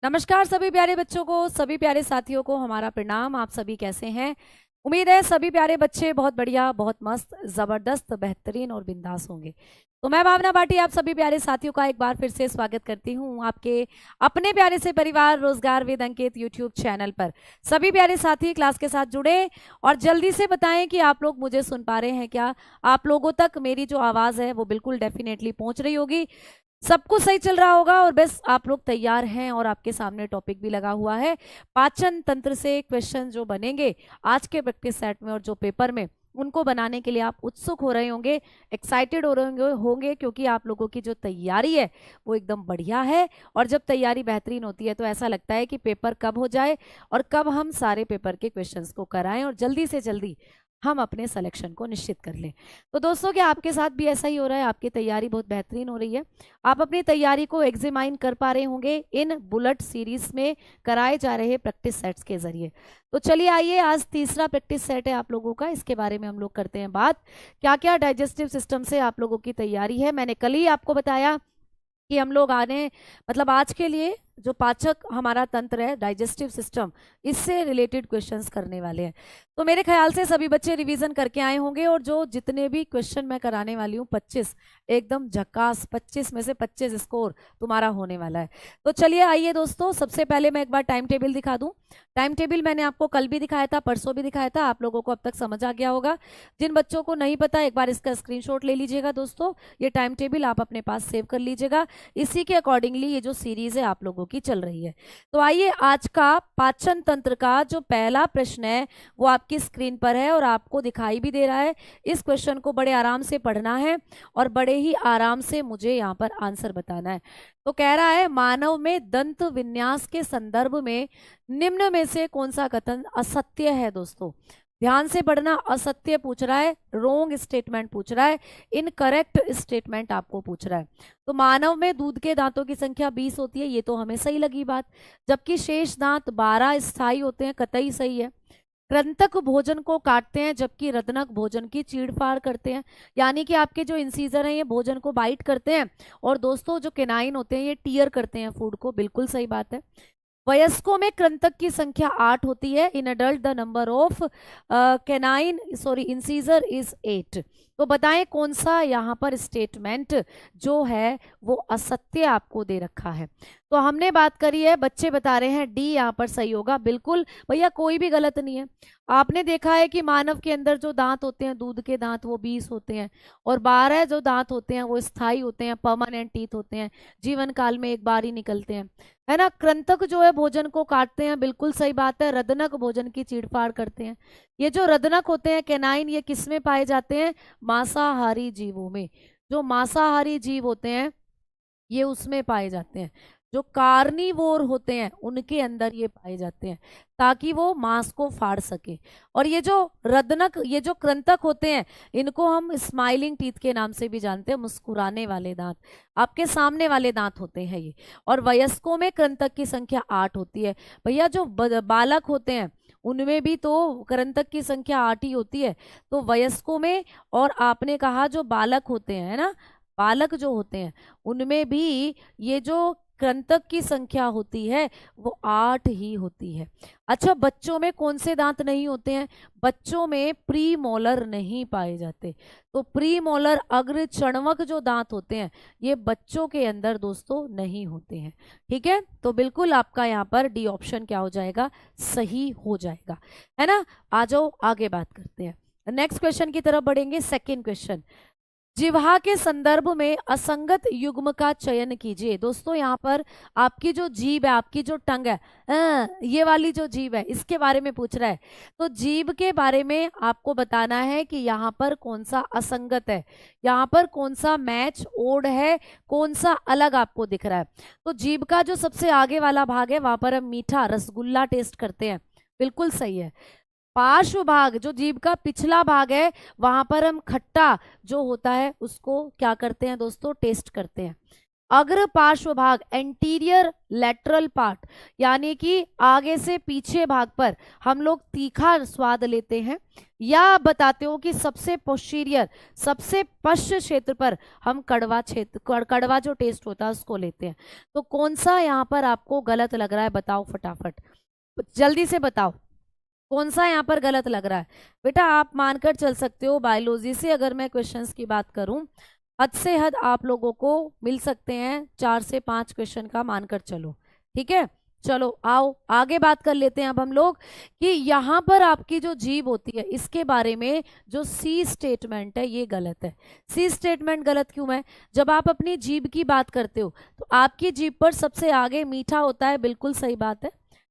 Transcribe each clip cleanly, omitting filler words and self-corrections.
नमस्कार सभी प्यारे बच्चों को, सभी प्यारे साथियों को हमारा प्रणाम। आप सभी कैसे हैं? उम्मीद है सभी प्यारे बच्चे बहुत बढ़िया, बहुत मस्त, जबरदस्त, बेहतरीन और बिंदास होंगे। तो मैं भावना बाटी आप सभी प्यारे साथियों का एक बार फिर से स्वागत करती हूँ आपके अपने प्यारे से परिवार रोजगार वेद अंकित यूट्यूब चैनल पर। सभी प्यारे साथी क्लास के साथ जुड़े और जल्दी से बताएं कि आप लोग मुझे सुन पा रहे हैं क्या। आप लोगों तक मेरी जो आवाज़ है वो बिल्कुल डेफिनेटली पहुंच रही होगी, सब कुछ सही चल रहा होगा और बस आप लोग तैयार हैं। और आपके सामने टॉपिक भी लगा हुआ है, पाचन तंत्र से क्वेश्चन जो बनेंगे आज के प्रैक्टिस सेट में और जो पेपर में, उनको बनाने के लिए आप उत्सुक हो रहे होंगे, एक्साइटेड हो रहे होंगे क्योंकि आप लोगों की जो तैयारी है वो एकदम बढ़िया है। और जब तैयारी बेहतरीन होती है तो ऐसा लगता है कि पेपर कब हो जाए और कब हम सारे पेपर के क्वेश्चंस को कराएं और जल्दी से जल्दी हम अपने सिलेक्शन को निश्चित कर लें। तो दोस्तों, क्या आपके साथ भी ऐसा ही हो रहा है? आपकी तैयारी बहुत बेहतरीन हो रही है, आप अपनी तैयारी को एग्जामाइन कर पा रहे होंगे इन बुलेट सीरीज में कराए जा रहे प्रैक्टिस सेट्स के जरिए। तो चलिए आइए, आज तीसरा प्रैक्टिस सेट है आप लोगों का, इसके बारे में हम लोग करते हैं बात। क्या क्या डाइजेस्टिव सिस्टम से आप लोगों की तैयारी है। मैंने कल ही आपको बताया कि हम लोग आने मतलब आज के लिए जो पाचक हमारा तंत्र है, डाइजेस्टिव सिस्टम, इससे रिलेटेड क्वेश्चंस करने वाले हैं। तो मेरे ख्याल से सभी बच्चे रिवीजन करके आए होंगे और जो जितने भी क्वेश्चन मैं कराने वाली हूँ 25 एकदम झकास, 25 में से 25 स्कोर तुम्हारा होने वाला है। तो चलिए आइए दोस्तों, सबसे पहले मैं एक बार टाइम टेबल दिखा दूं। टाइम टेबल मैंने आपको कल भी दिखाया था, परसों भी दिखाया था, आप लोगों को अब तक समझ आ गया होगा। जिन बच्चों को नहीं पता एक बार इसका स्क्रीनशॉट ले लीजिएगा दोस्तों, ये टाइम टेबल आप अपने पास सेव कर लीजिएगा। इसी के अकॉर्डिंगली ये जो सीरीज है आप लोगों की चल रही है। तो आइए, आज का पाचन तंत्र का जो पहला प्रश्न है वो आपकी स्क्रीन पर है और आपको दिखाई भी दे रहा है। इस क्वेश्चन को बड़े आराम से पढ़ना है और बड़े ही आराम से मुझे यहाँ पर आंसर बताना है। तो कह रहा है, मानव में दंत विन्यास के संदर्भ में निम्न में से कौन सा कथन असत्य है। दोस्तों ध्यान से पढ़ना, असत्य पूछ रहा है, रोंग स्टेटमेंट पूछ रहा है, इनकरेक्ट स्टेटमेंट आपको पूछ रहा है। तो मानव में दूध के दांतों की संख्या 20 होती है, ये तो हमें सही लगी बात। जबकि शेष दांत 12 स्थायी होते हैं, कतई सही है। कृंतक भोजन को काटते हैं जबकि रत्नक भोजन की चीड़फाड़ करते हैं, यानी कि आपके जो इंसीजर हैं ये भोजन को बाइट करते हैं और दोस्तों जो केनाइन होते हैं ये टीयर करते हैं फूड को, बिल्कुल सही बात है। वयस्कों में कृंतक की संख्या 8 होती है। In adult the number of canine sorry incisor is 8। तो बताएं कौन सा यहाँ पर स्टेटमेंट जो है वो असत्य आपको दे रखा है। तो हमने बात करी है, बच्चे बता रहे हैं डी यहाँ पर सही होगा। बिल्कुल भैया, कोई भी गलत नहीं है। आपने देखा है कि मानव के अंदर जो दांत होते हैं, दूध के दांत, वो 20 होते हैं और 12 जो दांत होते हैं वो स्थायी होते हैं, परमानेंट टीथ होते हैं, जीवन काल में एक बार ही निकलते हैं, है ना। कृंतक जो है भोजन को काटते हैं, बिल्कुल सही बात है। रदनक भोजन की चीड़फाड़ करते हैं। ये जो रदनक होते हैं कैनाइन, ये किस में पाए जाते हैं? मांसाहारी जीवों में। जो मांसाहारी जीव होते हैं ये उसमें पाए जाते हैं। जो कार्निवोर होते हैं उनके अंदर ये पाए जाते हैं ताकि वो मांस को फाड़ सके। और ये जो रदनक, ये जो कृंतक होते हैं, इनको हम स्माइलिंग टीथ के नाम से भी जानते हैं, मुस्कुराने वाले दांत, आपके सामने वाले दांत होते हैं ये। और वयस्कों में कृंतक की संख्या 8 होती है। भैया जो बालक होते हैं उनमें भी तो कृंतक की संख्या 8 ही होती है। तो वयस्कों में, और आपने कहा जो बालक होते हैं, है ना, बालक जो होते हैं उनमें भी ये जो कृंतक की संख्या होती है वो 8 ही होती है। अच्छा, बच्चों में कौन से दांत नहीं होते हैं? बच्चों में प्री मोलर नहीं पाए जाते। तो प्री मोलर अग्र चणवक जो दांत होते हैं ये बच्चों के अंदर दोस्तों नहीं होते हैं। ठीक है, तो बिल्कुल आपका यहाँ पर डी ऑप्शन क्या हो जाएगा? सही हो जाएगा, है ना। आ जाओ आगे बात करते हैं, नेक्स्ट क्वेश्चन की तरफ बढ़ेंगे। सेकेंड क्वेश्चन, जिह्वा के संदर्भ में असंगत युग्म का चयन कीजिए। दोस्तों यहाँ पर आपकी जो जीभ है, आपकी जो टंग है, ये वाली जो जीभ है, इसके बारे में पूछ रहा है। तो जीभ के बारे में आपको बताना है कि यहाँ पर कौन सा असंगत है, यहाँ पर कौन सा मैच ओड है, कौन सा अलग आपको दिख रहा है। तो जीभ का जो सबसे आगे वाला भाग है वहां पर हम मीठा रसगुल्ला टेस्ट करते हैं, बिल्कुल सही है। पार्श्व भाग, जो जीभ का पिछला भाग है, वहां पर हम खट्टा जो होता है उसको क्या करते हैं दोस्तों? टेस्ट करते हैं। अग्र पार्श्व भाग, एंटीरियर लेटरल पार्ट, यानी कि आगे से पीछे भाग पर हम लोग तीखा स्वाद लेते हैं, या आप बताते हो कि सबसे पोस्टीरियर, सबसे पश्च क्षेत्र पर हम कड़वा क्षेत्र, कड़वा जो टेस्ट होता है उसको लेते हैं। तो कौन सा यहाँ पर आपको गलत लग रहा है, बताओ फटाफट, जल्दी से बताओ कौन सा यहाँ पर गलत लग रहा है। बेटा आप मानकर चल सकते हो, बायोलॉजी से अगर मैं क्वेश्चंस की बात करूं, हद से हद आप लोगों को मिल सकते हैं 4 से 5 क्वेश्चन का, मानकर चलो, ठीक है। चलो आओ आगे बात कर लेते हैं अब हम लोग कि यहाँ पर आपकी जो जीभ होती है इसके बारे में जो सी स्टेटमेंट है ये गलत है। सी स्टेटमेंट गलत क्यों है? जब आप अपनी जीभ की बात करते हो तो आपकी जीभ पर सबसे आगे मीठा होता है, बिल्कुल सही बात है।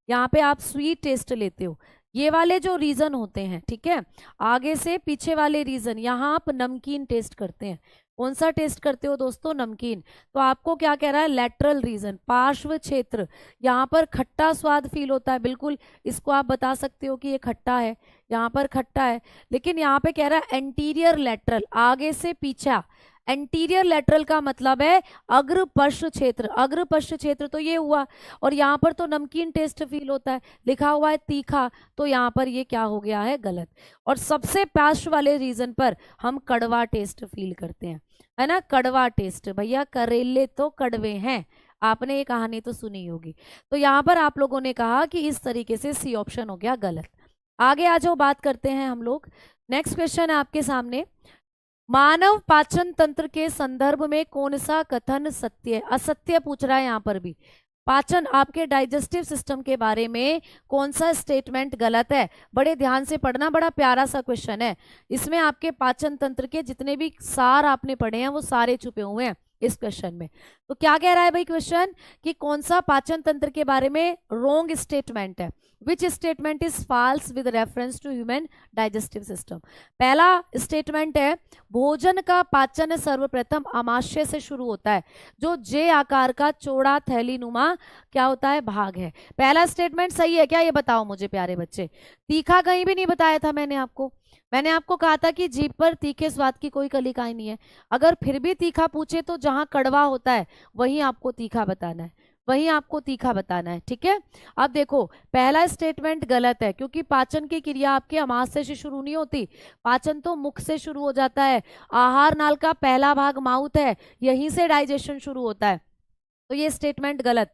यहाँ पे आप स्वीट टेस्ट लेते हो, ये वाले जो रीजन होते हैं, ठीक है, आगे से पीछे वाले रीजन, यहाँ आप नमकीन टेस्ट करते हैं। कौन सा टेस्ट करते हो दोस्तों? नमकीन। तो आपको क्या कह रहा है? लेटरल रीजन, पार्श्व क्षेत्र, यहाँ पर खट्टा स्वाद फील होता है, बिल्कुल इसको आप बता सकते हो कि ये खट्टा है, यहाँ पर खट्टा है। लेकिन यहाँ पे कह रहा है एंटीरियर लेटरल, आगे से पीछा। एंटीरियर लेटरल का मतलब है अग्र पश्च क्षेत्र, अग्र पश्च क्षेत्र तो ये हुआ, और यहाँ पर तो नमकीन टेस्ट फील होता है, लिखा हुआ है तीखा, तो यहाँ पर ये क्या हो गया है? गलत। और सबसे पार्श्व वाले रीजन पर हम कड़वा टेस्ट फील करते हैं, है ना, कड़वा टेस्ट। भैया करेले तो कड़वे हैं, आपने ये कहानी तो सुनी होगी। तो यहाँ पर आप लोगों ने कहा कि इस तरीके से सी ऑप्शन हो गया गलत। आगे आ जाओ, बात करते हैं हम लोग। नेक्स्ट क्वेश्चन है आपके सामने, मानव पाचन तंत्र के संदर्भ में कौन सा कथन सत्य है? असत्य पूछ रहा है यहाँ पर भी। पाचन, आपके डाइजेस्टिव सिस्टम के बारे में कौन सा स्टेटमेंट गलत है? बड़े ध्यान से पढ़ना, बड़ा प्यारा सा क्वेश्चन है। इसमें आपके पाचन तंत्र के जितने भी सार आपने पढ़े हैं वो सारे छुपे हुए हैं इस क्वेश्चन में। तो क्या कह रहा है भाई क्वेश्चन कि कौन सा पाचन तंत्र के बारे में रॉन्ग स्टेटमेंट है? Which statement is false with reference to human digestive system? पहला स्टेटमेंट है भोजन का पाचन सर्वप्रथम आमाशय से शुरू होता है, जो जे आकार का चौड़ा थैलीनुमा क्या होता है? भाग है। पहला स्टेटमेंट सही है क्या? ये बताओ मुझे प्यारे बच्चे। तीखा कहीं भी नहीं बताया था मैंने आपको कहा था कि जीभ पर तीखे स्वाद की कोई कलिकाएं नहीं है। अगर फिर भी तीखा पूछे तो जहां कड़वा होता है वहीं आपको तीखा बताना है, वहीं आपको तीखा बताना है, ठीक है। अब देखो पहला स्टेटमेंट गलत है, क्योंकि पाचन की क्रिया आपके आमाशय से शुरू नहीं होती, पाचन तो मुख से शुरू हो जाता है। आहार नाल का पहला भाग माउथ है, यहीं से डाइजेशन शुरू होता है, तो ये स्टेटमेंट गलत।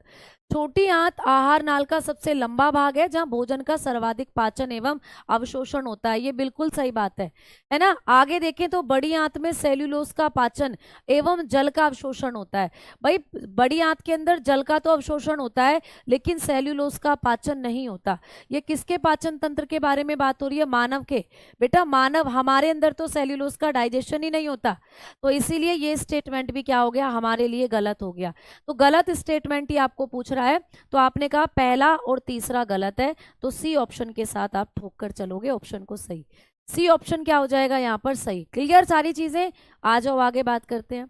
छोटी आंत आहार नाल का सबसे लंबा भाग है, जहां भोजन का सर्वाधिक पाचन एवं अवशोषण होता है, ये बिल्कुल सही बात है ना। आगे देखें तो बड़ी आंत में सेल्यूलोज का पाचन एवं जल का अवशोषण होता है। भाई बड़ी आंत के अंदर जल का तो अवशोषण होता है, लेकिन सेल्यूलोज का पाचन नहीं होता। ये किसके पाचन तंत्र के बारे में बात हो रही है? मानव के। बेटा मानव, हमारे अंदर तो सेल्यूलोज का डाइजेशन ही नहीं होता, तो इसीलिए ये स्टेटमेंट भी क्या हो गया? हमारे लिए गलत हो गया। तो गलत स्टेटमेंट ही आपको पूछ रहा है, तो आपने कहा पहला और तीसरा गलत है, तो सी ऑप्शन के साथ आप ठोक कर चलोगे ऑप्शन को सही। सी ऑप्शन क्या हो जाएगा यहाँ पर? सही। क्लियर सारी चीजें? आ जाओ आगे बात करते हैं।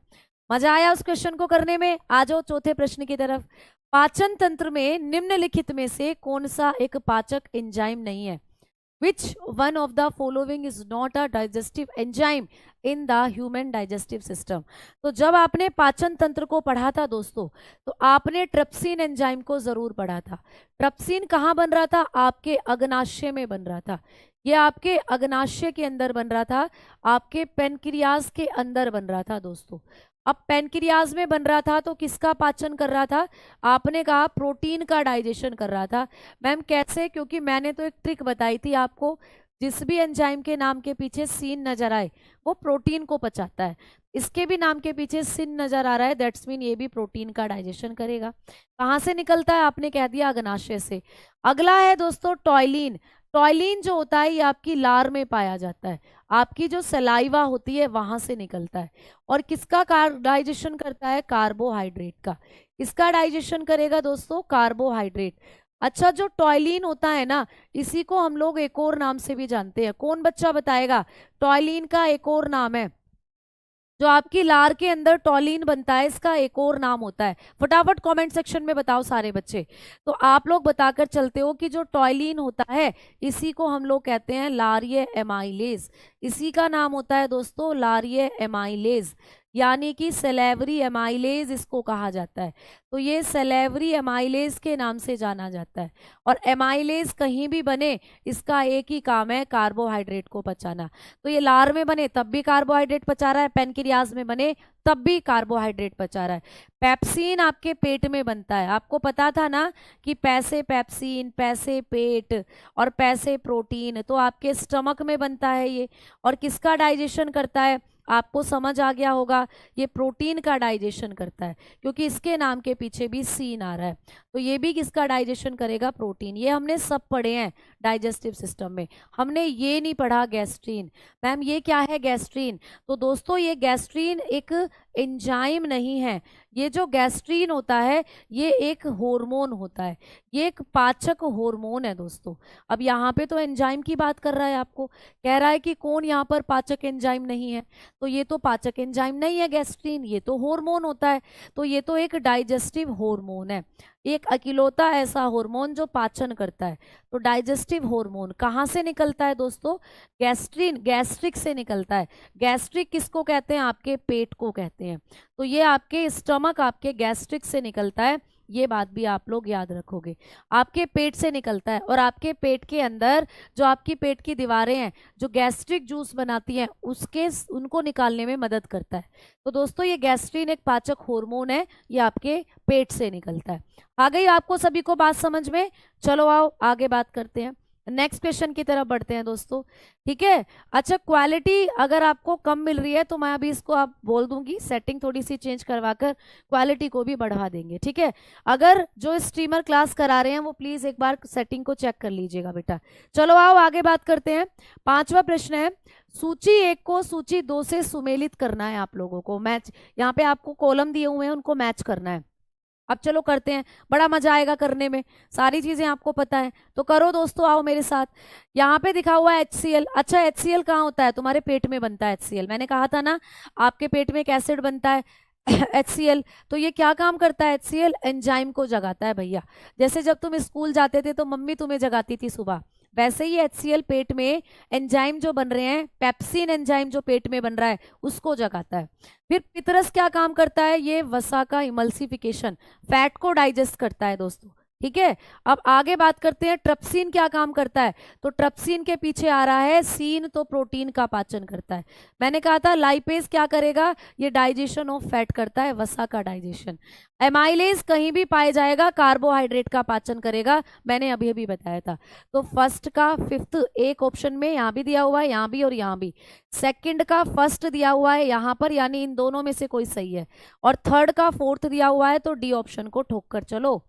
मजा आया उस क्वेश्चन को करने में? आ जाओ चौथे प्रश्न की तरफ। पाचन तंत्र में निम्नलिखित में से कौन सा एक पाचक एंजाइम नहीं है? Which one of the following is not a digestive enzyme in the human digestive system? तो जब आपने पाचन तंत्र को पढ़ा था दोस्तों, तो आपने ट्रिप्सिन एंजाइम को जरूर पढ़ा था। ट्रिप्सिन कहाँ बन रहा था? आपके अग्नाशय में बन रहा था, ये आपके अग्नाशय के अंदर बन रहा था, आपके पेनक्रियाज के अंदर बन रहा था दोस्तों। अब पेनक्रियाज में बन रहा था तो किसका पाचन कर रहा था? आपने कहा प्रोटीन का डाइजेशन कर रहा था। मैम कैसे? क्योंकि मैंने तो एक ट्रिक बताई थी आपको, जिस भी एंजाइम के नाम के पीछे सीन नजर आए वो प्रोटीन को पचाता है। इसके भी नाम के पीछे सिन नजर आ रहा है, दैट्स मीन ये भी प्रोटीन का डाइजेशन करेगा। कहाँ से निकलता है? आपने कह दिया अग्नाशय से। अगला है दोस्तों टॉयलिन। टॉयलिन जो होता है ये आपकी लार में पाया जाता है, आपकी जो सलाइवा होती है वहां से निकलता है। और किसका डाइजेशन करता है? कार्बोहाइड्रेट का। इसका डाइजेशन करेगा दोस्तों कार्बोहाइड्रेट। अच्छा, जो टॉयलिन होता है ना, इसी को हम लोग एक और नाम से भी जानते हैं। कौन बच्चा बताएगा? टॉयलिन का एक और नाम है, जो आपकी लार के अंदर टॉलिन बनता है, इसका एक और नाम होता है। फटाफट कमेंट सेक्शन में बताओ सारे बच्चे। तो आप लोग बताकर चलते हो कि जो टॉलिन होता है इसी को हम लोग कहते हैं लारिये एमाइलेज। इसी का नाम होता है दोस्तों लारिये एमाइलेज। यानी कि सेलेवरी एमाइलेज इसको कहा जाता है। तो ये सेलेवरी एमाइलेज के नाम से जाना जाता है। और एमाइलेज कहीं भी बने, इसका एक ही काम है, कार्बोहाइड्रेट को पचाना। तो ये लार में बने तब भी कार्बोहाइड्रेट पचा रहा है, पेनक्रियाज में बने तब भी कार्बोहाइड्रेट पचा रहा है। पेप्सिन आपके पेट में बनता है, आपको पता था ना कि पैसे पेप्सिन, पैसे पेट और पैसे प्रोटीन, तो आपके स्टमक में बनता है ये। और किसका डाइजेशन करता है, आपको समझ आ गया होगा, ये प्रोटीन का डाइजेशन करता है, क्योंकि इसके नाम के पीछे भी सीन आ रहा है। तो ये भी किसका डाइजेशन करेगा, प्रोटीन। ये हमने सब पढ़े हैं डाइजेस्टिव सिस्टम में, हमने ये नहीं पढ़ा गैस्ट्रीन। मैम ये क्या है गैस्ट्रीन? तो दोस्तों ये गैस्ट्रीन एक एंजाइम नहीं है, ये जो गैस्ट्रीन होता है ये एक हार्मोन होता है, ये एक पाचक हार्मोन है दोस्तों। अब यहाँ पे तो एंजाइम की बात कर रहा है, आपको कह रहा है कि कौन यहाँ पर पाचक एंजाइम नहीं है, तो ये तो पाचक एंजाइम नहीं है गैस्ट्रीन, ये तो हार्मोन होता है। तो ये तो एक डाइजेस्टिव हार्मोन है, एक अकेलौता ऐसा हार्मोन जो पाचन करता है। तो डाइजेस्टिव हार्मोन कहाँ से निकलता है दोस्तों? गैस्ट्रीन, गैस्ट्रिक से निकलता है। गैस्ट्रिक किसको कहते हैं? आपके पेट को कहते हैं। तो ये आपके स्टमक आपके गैस्ट्रिक से निकलता है, ये बात भी आप लोग याद रखोगे, आपके पेट से निकलता है। और आपके पेट के अंदर जो आपकी पेट की दीवारें हैं जो गैस्ट्रिक जूस बनाती हैं, उसके उनको निकालने में मदद करता है। तो दोस्तों ये गैस्ट्रीन एक पाचक हार्मोन है, ये आपके पेट से निकलता है। आ गई आपको सभी को बात समझ में? चलो आओ आगे बात करते हैं, नेक्स्ट क्वेश्चन की तरफ बढ़ते हैं दोस्तों, ठीक है। अच्छा, क्वालिटी अगर आपको कम मिल रही है तो मैं अभी इसको आप बोल दूंगी, सेटिंग थोड़ी सी चेंज करवाकर क्वालिटी को भी बढ़ा देंगे, ठीक है। अगर जो स्ट्रीमर क्लास करा रहे हैं वो प्लीज एक बार सेटिंग को चेक कर लीजिएगा बेटा। चलो आओ आगे बात करते हैं। पांचवा प्रश्न है, सूची 1 को सूची 2 से सुमेलित करना है आप लोगों को, मैच। यहाँ पे आपको कॉलम दिए हुए हैं, उनको मैच करना है। अब चलो करते हैं, बड़ा मजा आएगा करने में, सारी चीजें आपको पता है, तो करो दोस्तों, आओ मेरे साथ। यहाँ पे दिखा हुआ है HCl। अच्छा HCl कहाँ होता है? तुम्हारे पेट में बनता है HCl, मैंने कहा था ना आपके पेट में एक एसिड बनता है HCl। तो ये क्या काम करता है HCl? एंजाइम को जगाता है भैया। जैसे जब तुम स्कूल जाते थे तो मम्मी तुम्हें जगाती थी सुबह, वैसे ही HCl पेट में एंजाइम जो बन रहे हैं, पेप्सिन एंजाइम जो पेट में बन रहा है उसको जगाता है। फिर पितरस क्या काम करता है? ये वसा का इमल्सिफिकेशन, फैट को डाइजेस्ट करता है दोस्तों, ठीक है। अब आगे बात करते हैं, ट्रिप्सिन क्या काम करता है? तो ट्रिप्सिन के पीछे आ रहा है सीन, तो प्रोटीन का पाचन करता है। मैंने कहा था लाइपेज क्या करेगा? ये डाइजेशन ऑफ फैट करता है, वसा का डाइजेशन। एमाइलेज कहीं भी पाया जाएगा, कार्बोहाइड्रेट का पाचन करेगा, मैंने अभी अभी बताया था। तो फर्स्ट का फिफ्थ एक ऑप्शन में यहाँ भी दिया हुआ है, यहाँ भी और यहाँ भी। सेकंड का फर्स्ट दिया हुआ है यहाँ पर, यानी इन दोनों में से कोई सही है। और थर्ड का फोर्थ दिया हुआ है, तो डी ऑप्शन को ठोक कर चलो,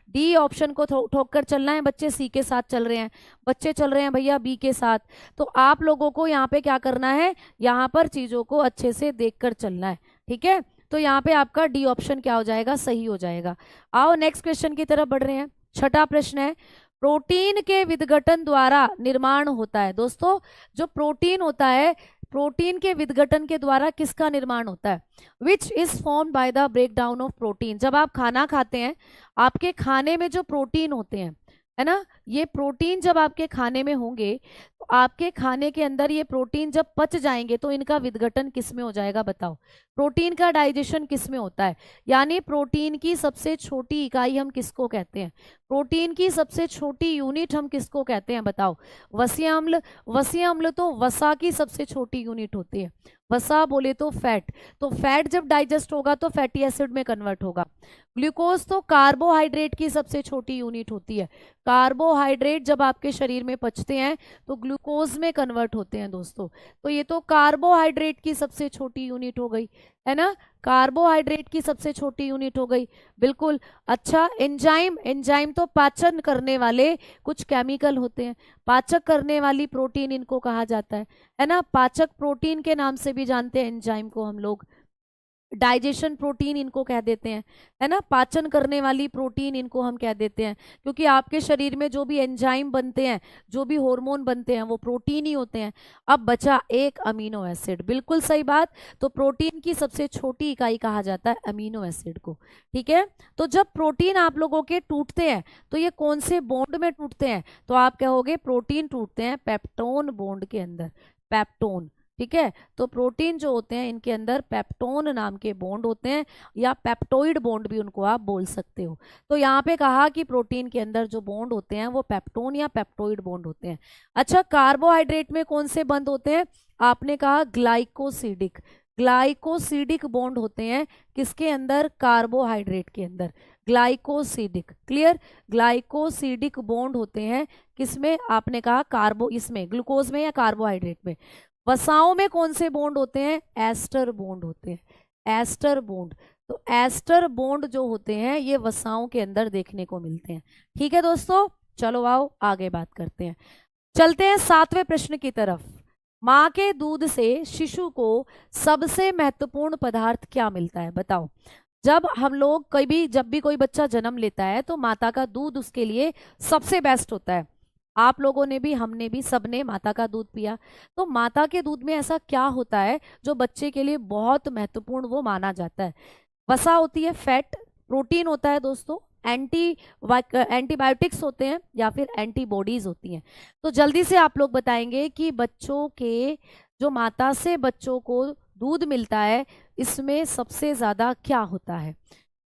डी ऑप्शन को ठोक कर चलना है। बच्चे सी के साथ चल रहे हैं, बच्चे चल रहे हैं भैया बी के साथ। तो आप लोगों को यहाँ पे क्या करना है? यहाँ पर चीजों को अच्छे से देखकर चलना है, ठीक है। तो यहाँ पे आपका डी ऑप्शन क्या हो जाएगा? सही हो जाएगा। आओ नेक्स्ट क्वेश्चन की तरफ बढ़ रहे हैं। छठा प्रश्न है, प्रोटीन के विघटन द्वारा निर्माण होता है। दोस्तों जो प्रोटीन होता है, प्रोटीन के विघटन के द्वारा किसका निर्माण होता है? Which is formed by the break down of protein. जब आप खाना खाते हैं, आपके खाने में जो प्रोटीन होते हैं, है ना, ये प्रोटीन जब आपके खाने में होंगे तो आपके खाने के अंदर ये प्रोटीन जब पच जाएंगे तो इनका विघटन किस में हो जाएगा? बताओ, प्रोटीन का डाइजेशन किस में होता है? यानी प्रोटीन की सबसे छोटी इकाई हम किसको कहते हैं? प्रोटीन की सबसे छोटी यूनिट हम किसको कहते हैं? बताओ। वसीय अम्ल। वसीय अम्ल तो वसा की सबसे छोटी यूनिट होती है, वसा बोले तो फैट। तो फैट जब डाइजेस्ट होगा तो फैटी एसिड में कन्वर्ट होगा। ग्लूकोज तो कार्बोहाइड्रेट की सबसे छोटी यूनिट होती है, कार्बोहाइड्रेट जब आपके शरीर में पचते हैं तो ग्लूकोज में कन्वर्ट होते हैं दोस्तों। तो ये तो कार्बोहाइड्रेट की सबसे छोटी यूनिट हो गई, है ना, कार्बोहाइड्रेट की सबसे छोटी यूनिट हो गई, बिल्कुल। अच्छा, एंजाइम। एंजाइम तो पाचन करने वाले कुछ केमिकल होते हैं, पाचक करने वाली प्रोटीन इनको कहा जाता है ना। पाचक प्रोटीन के नाम से भी जानते हैं एंजाइम को हम लोग, डाइजेशन प्रोटीन इनको कह देते हैं, है ना, पाचन करने वाली प्रोटीन इनको हम कह देते हैं, क्योंकि आपके शरीर में जो भी एंजाइम बनते हैं, जो भी हार्मोन बनते हैं, वो प्रोटीन ही होते हैं। अब बचा एक अमीनो एसिड, बिल्कुल सही बात। तो प्रोटीन की सबसे छोटी इकाई कहा जाता है अमीनो एसिड को, ठीक है। तो जब प्रोटीन आप लोगों के टूटते हैं तो ये कौन से बॉन्ड में टूटते हैं? तो आप कहोगे प्रोटीन टूटते हैं पेप्टोन बॉन्ड के अंदर, पेप्टोन, ठीक है। तो प्रोटीन जो होते हैं इनके अंदर पेप्टोन नाम के बॉन्ड होते हैं, या पेप्टोइड बॉन्ड भी उनको आप बोल सकते हो। तो यहाँ पे कहा कि प्रोटीन के अंदर जो बॉन्ड होते हैं वो पेप्टोन या पेप्टोइड बॉन्ड होते हैं। अच्छा, कार्बोहाइड्रेट में कौन से बंद होते हैं? आपने कहा ग्लाइकोसिडिक। ग्लाइकोसिडिक बॉन्ड होते हैं किसके अंदर? कार्बोहाइड्रेट के अंदर। Glycosidic, clear? ग्लाइकोसिडिक बॉन्ड होते हैं किसमें? आपने कहा कार्बो, इसमें ग्लूकोज में या कार्बोहाइड्रेट में। वसाओं में कौन से बॉन्ड होते हैं? एस्टर बॉन्ड होते हैं, एस्टर बॉन्ड। तो एस्टर बॉन्ड जो होते हैं ये वसाओं के अंदर देखने को मिलते हैं। ठीक है दोस्तों, चलो आओ आगे बात करते हैं। चलते हैं 7वें प्रश्न की तरफ। माँ के दूध से शिशु को सबसे महत्वपूर्ण पदार्थ क्या मिलता है? बताओ। जब हम लोग जब भी कोई बच्चा जन्म लेता है तो माता का दूध उसके लिए सबसे बेस्ट होता है। आप लोगों ने भी, हमने भी, सबने माता का दूध पिया। तो माता के दूध में ऐसा क्या होता है जो बच्चे के लिए बहुत महत्वपूर्ण वो माना जाता है? वसा होती है, फैट, प्रोटीन होता है दोस्तों, एंटीबायोटिक्स होते हैं, या फिर एंटीबॉडीज होती हैं। तो जल्दी से आप लोग बताएंगे कि बच्चों के, जो माता से बच्चों को दूध मिलता है, इसमें सबसे ज्यादा क्या होता है?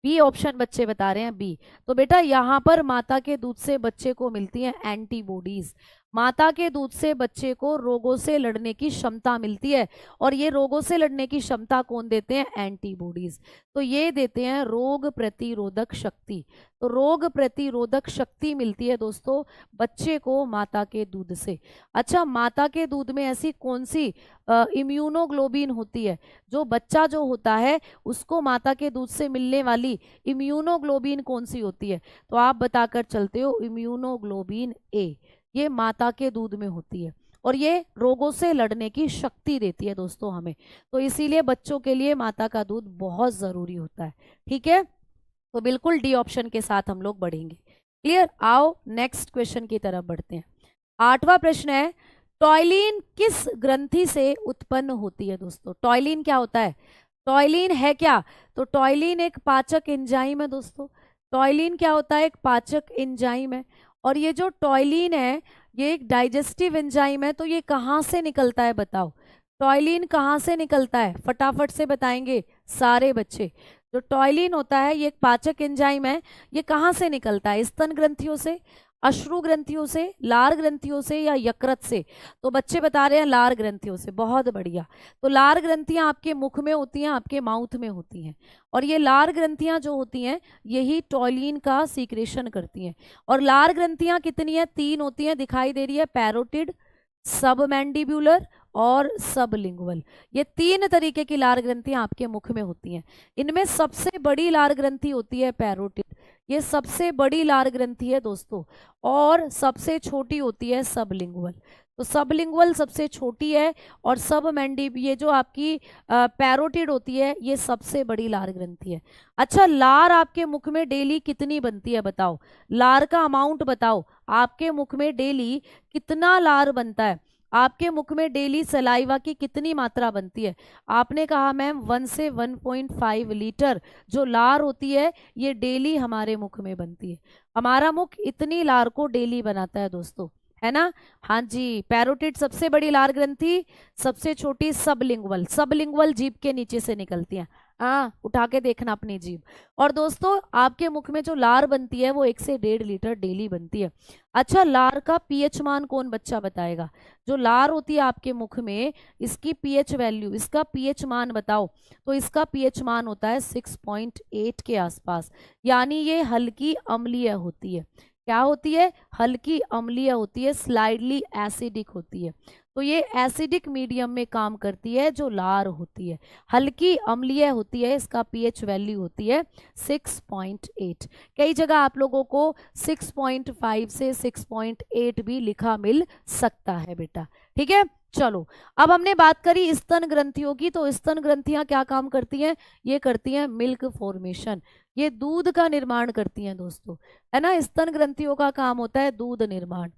बी ऑप्शन बच्चे बता रहे हैं, बी। तो बेटा यहाँ पर माता के दूध से बच्चे को मिलती है एंटीबॉडीज। माता के दूध से बच्चे को रोगों से लड़ने की क्षमता मिलती है, और ये रोगों से लड़ने की क्षमता कौन देते हैं? एंटीबॉडीज। तो ये देते हैं रोग प्रतिरोधक शक्ति। तो रोग प्रतिरोधक शक्ति मिलती है दोस्तों बच्चे को माता के दूध से। अच्छा, माता के दूध में ऐसी कौन सी इम्यूनोग्लोबिन होती है? जो बच्चा जो होता है उसको माता के दूध से मिलने वाली इम्यूनोग्लोबिन कौन सी होती है? तो आप बताकर चलते हो इम्यूनोग्लोबिन ए, ये माता के दूध में होती है, और ये रोगों से लड़ने की शक्ति देती है दोस्तों हमें। तो इसीलिए बच्चों के लिए माता का दूध बहुत जरूरी होता है। ठीक है, तो बिल्कुल डी ऑप्शन के साथ हम लोग बढ़ेंगे। क्लियर? आओ नेक्स्ट क्वेश्चन की तरफ बढ़ते हैं। 8वां प्रश्न है, टॉयलिन किस ग्रंथि से उत्पन्न होती है? दोस्तों टॉयलिन क्या होता है? टॉयलिन है क्या? तो टॉयलिन एक पाचक एंजाइम है दोस्तों। टॉयलिन क्या होता है? एक पाचक एंजाइम है। और ये जो टॉयलिन है ये एक डाइजेस्टिव एंजाइम है। तो ये कहाँ से निकलता है बताओ? टॉयलिन कहाँ से निकलता है? फटाफट से बताएंगे सारे बच्चे। जो टॉयलिन होता है ये एक पाचक एंजाइम है। ये कहाँ से निकलता है? स्तन ग्रंथियों से, अश्रु ग्रंथियों से, लार ग्रंथियों से, या यकृत से? तो बच्चे बता रहे हैं लार ग्रंथियों से। बहुत बढ़िया। तो लार ग्रंथियां आपके मुख में होती हैं, आपके माउथ में होती हैं, और ये लार ग्रंथियां जो होती हैं यही टॉयलिन का सीक्रेशन करती हैं। और लार ग्रंथियां कितनी है? 3 होती हैं, दिखाई दे रही है, पैरोटिड, सबमैंडिब्यूलर और सबलिंगुअल। ये 3 तरीके की लार ग्रंथियां आपके मुख में होती हैं। इनमें सबसे बड़ी लार ग्रंथि होती है पैरोटिड, ये सबसे बड़ी लार ग्रंथि है दोस्तों, और सबसे छोटी होती है सबलिंगुअल। तो सबलिंगुअल सबसे छोटी है, और ये जो आपकी पैरोटिड होती है ये सबसे बड़ी लार ग्रंथि है। अच्छा, लार आपके मुख में डेली कितनी बनती है बताओ? लार का अमाउंट बताओ, आपके मुख में डेली कितना लार बनता है? आपके मुख में डेली सलाइवा की कितनी मात्रा बनती है? आपने कहा मैम 1 से 1.5 लीटर जो लार होती है ये डेली हमारे मुख में बनती है। हमारा मुख इतनी लार को डेली बनाता है दोस्तों, है ना? हाँ जी, पैरोटिड सबसे बड़ी लार ग्रंथि, सबसे छोटी सबलिंगुअल। सबलिंगुअल जीभ के नीचे से निकलती है। उठा के देखना अपनी जीभ। और दोस्तों आपके मुख में जो लार बनती है वो 1 से 1.5 लीटर डेली बनती है। अच्छा, लार का पीएच मान कौन बच्चा बताएगा? जो लार होती है आपके मुख में इसकी पीएच वैल्यू, इसका पीएच मान बताओ। तो इसका पीएच मान होता है 6.8 के आसपास, यानी ये हल्की अम्लीय होती है। क्या होती है? हल्की अम्लीय होती है, स्लाइडली एसिडिक होती है। तो ये एसिडिक मीडियम में काम करती है जो लार होती है, हल्की अम्लीय होती है, इसका पीएच वैल्यू होती है 6.8। कई जगह आप लोगों को 6.5 से 6.8 भी लिखा मिल सकता है बेटा। ठीक है, चलो अब हमने बात करी स्तन ग्रंथियों की। तो स्तन ग्रंथियां क्या काम करती हैं? ये करती हैं मिल्क फॉर्मेशन, ये दूध का निर्माण करती हैं दोस्तों, है ना? स्तन ग्रंथियों का काम होता है दूध निर्माण,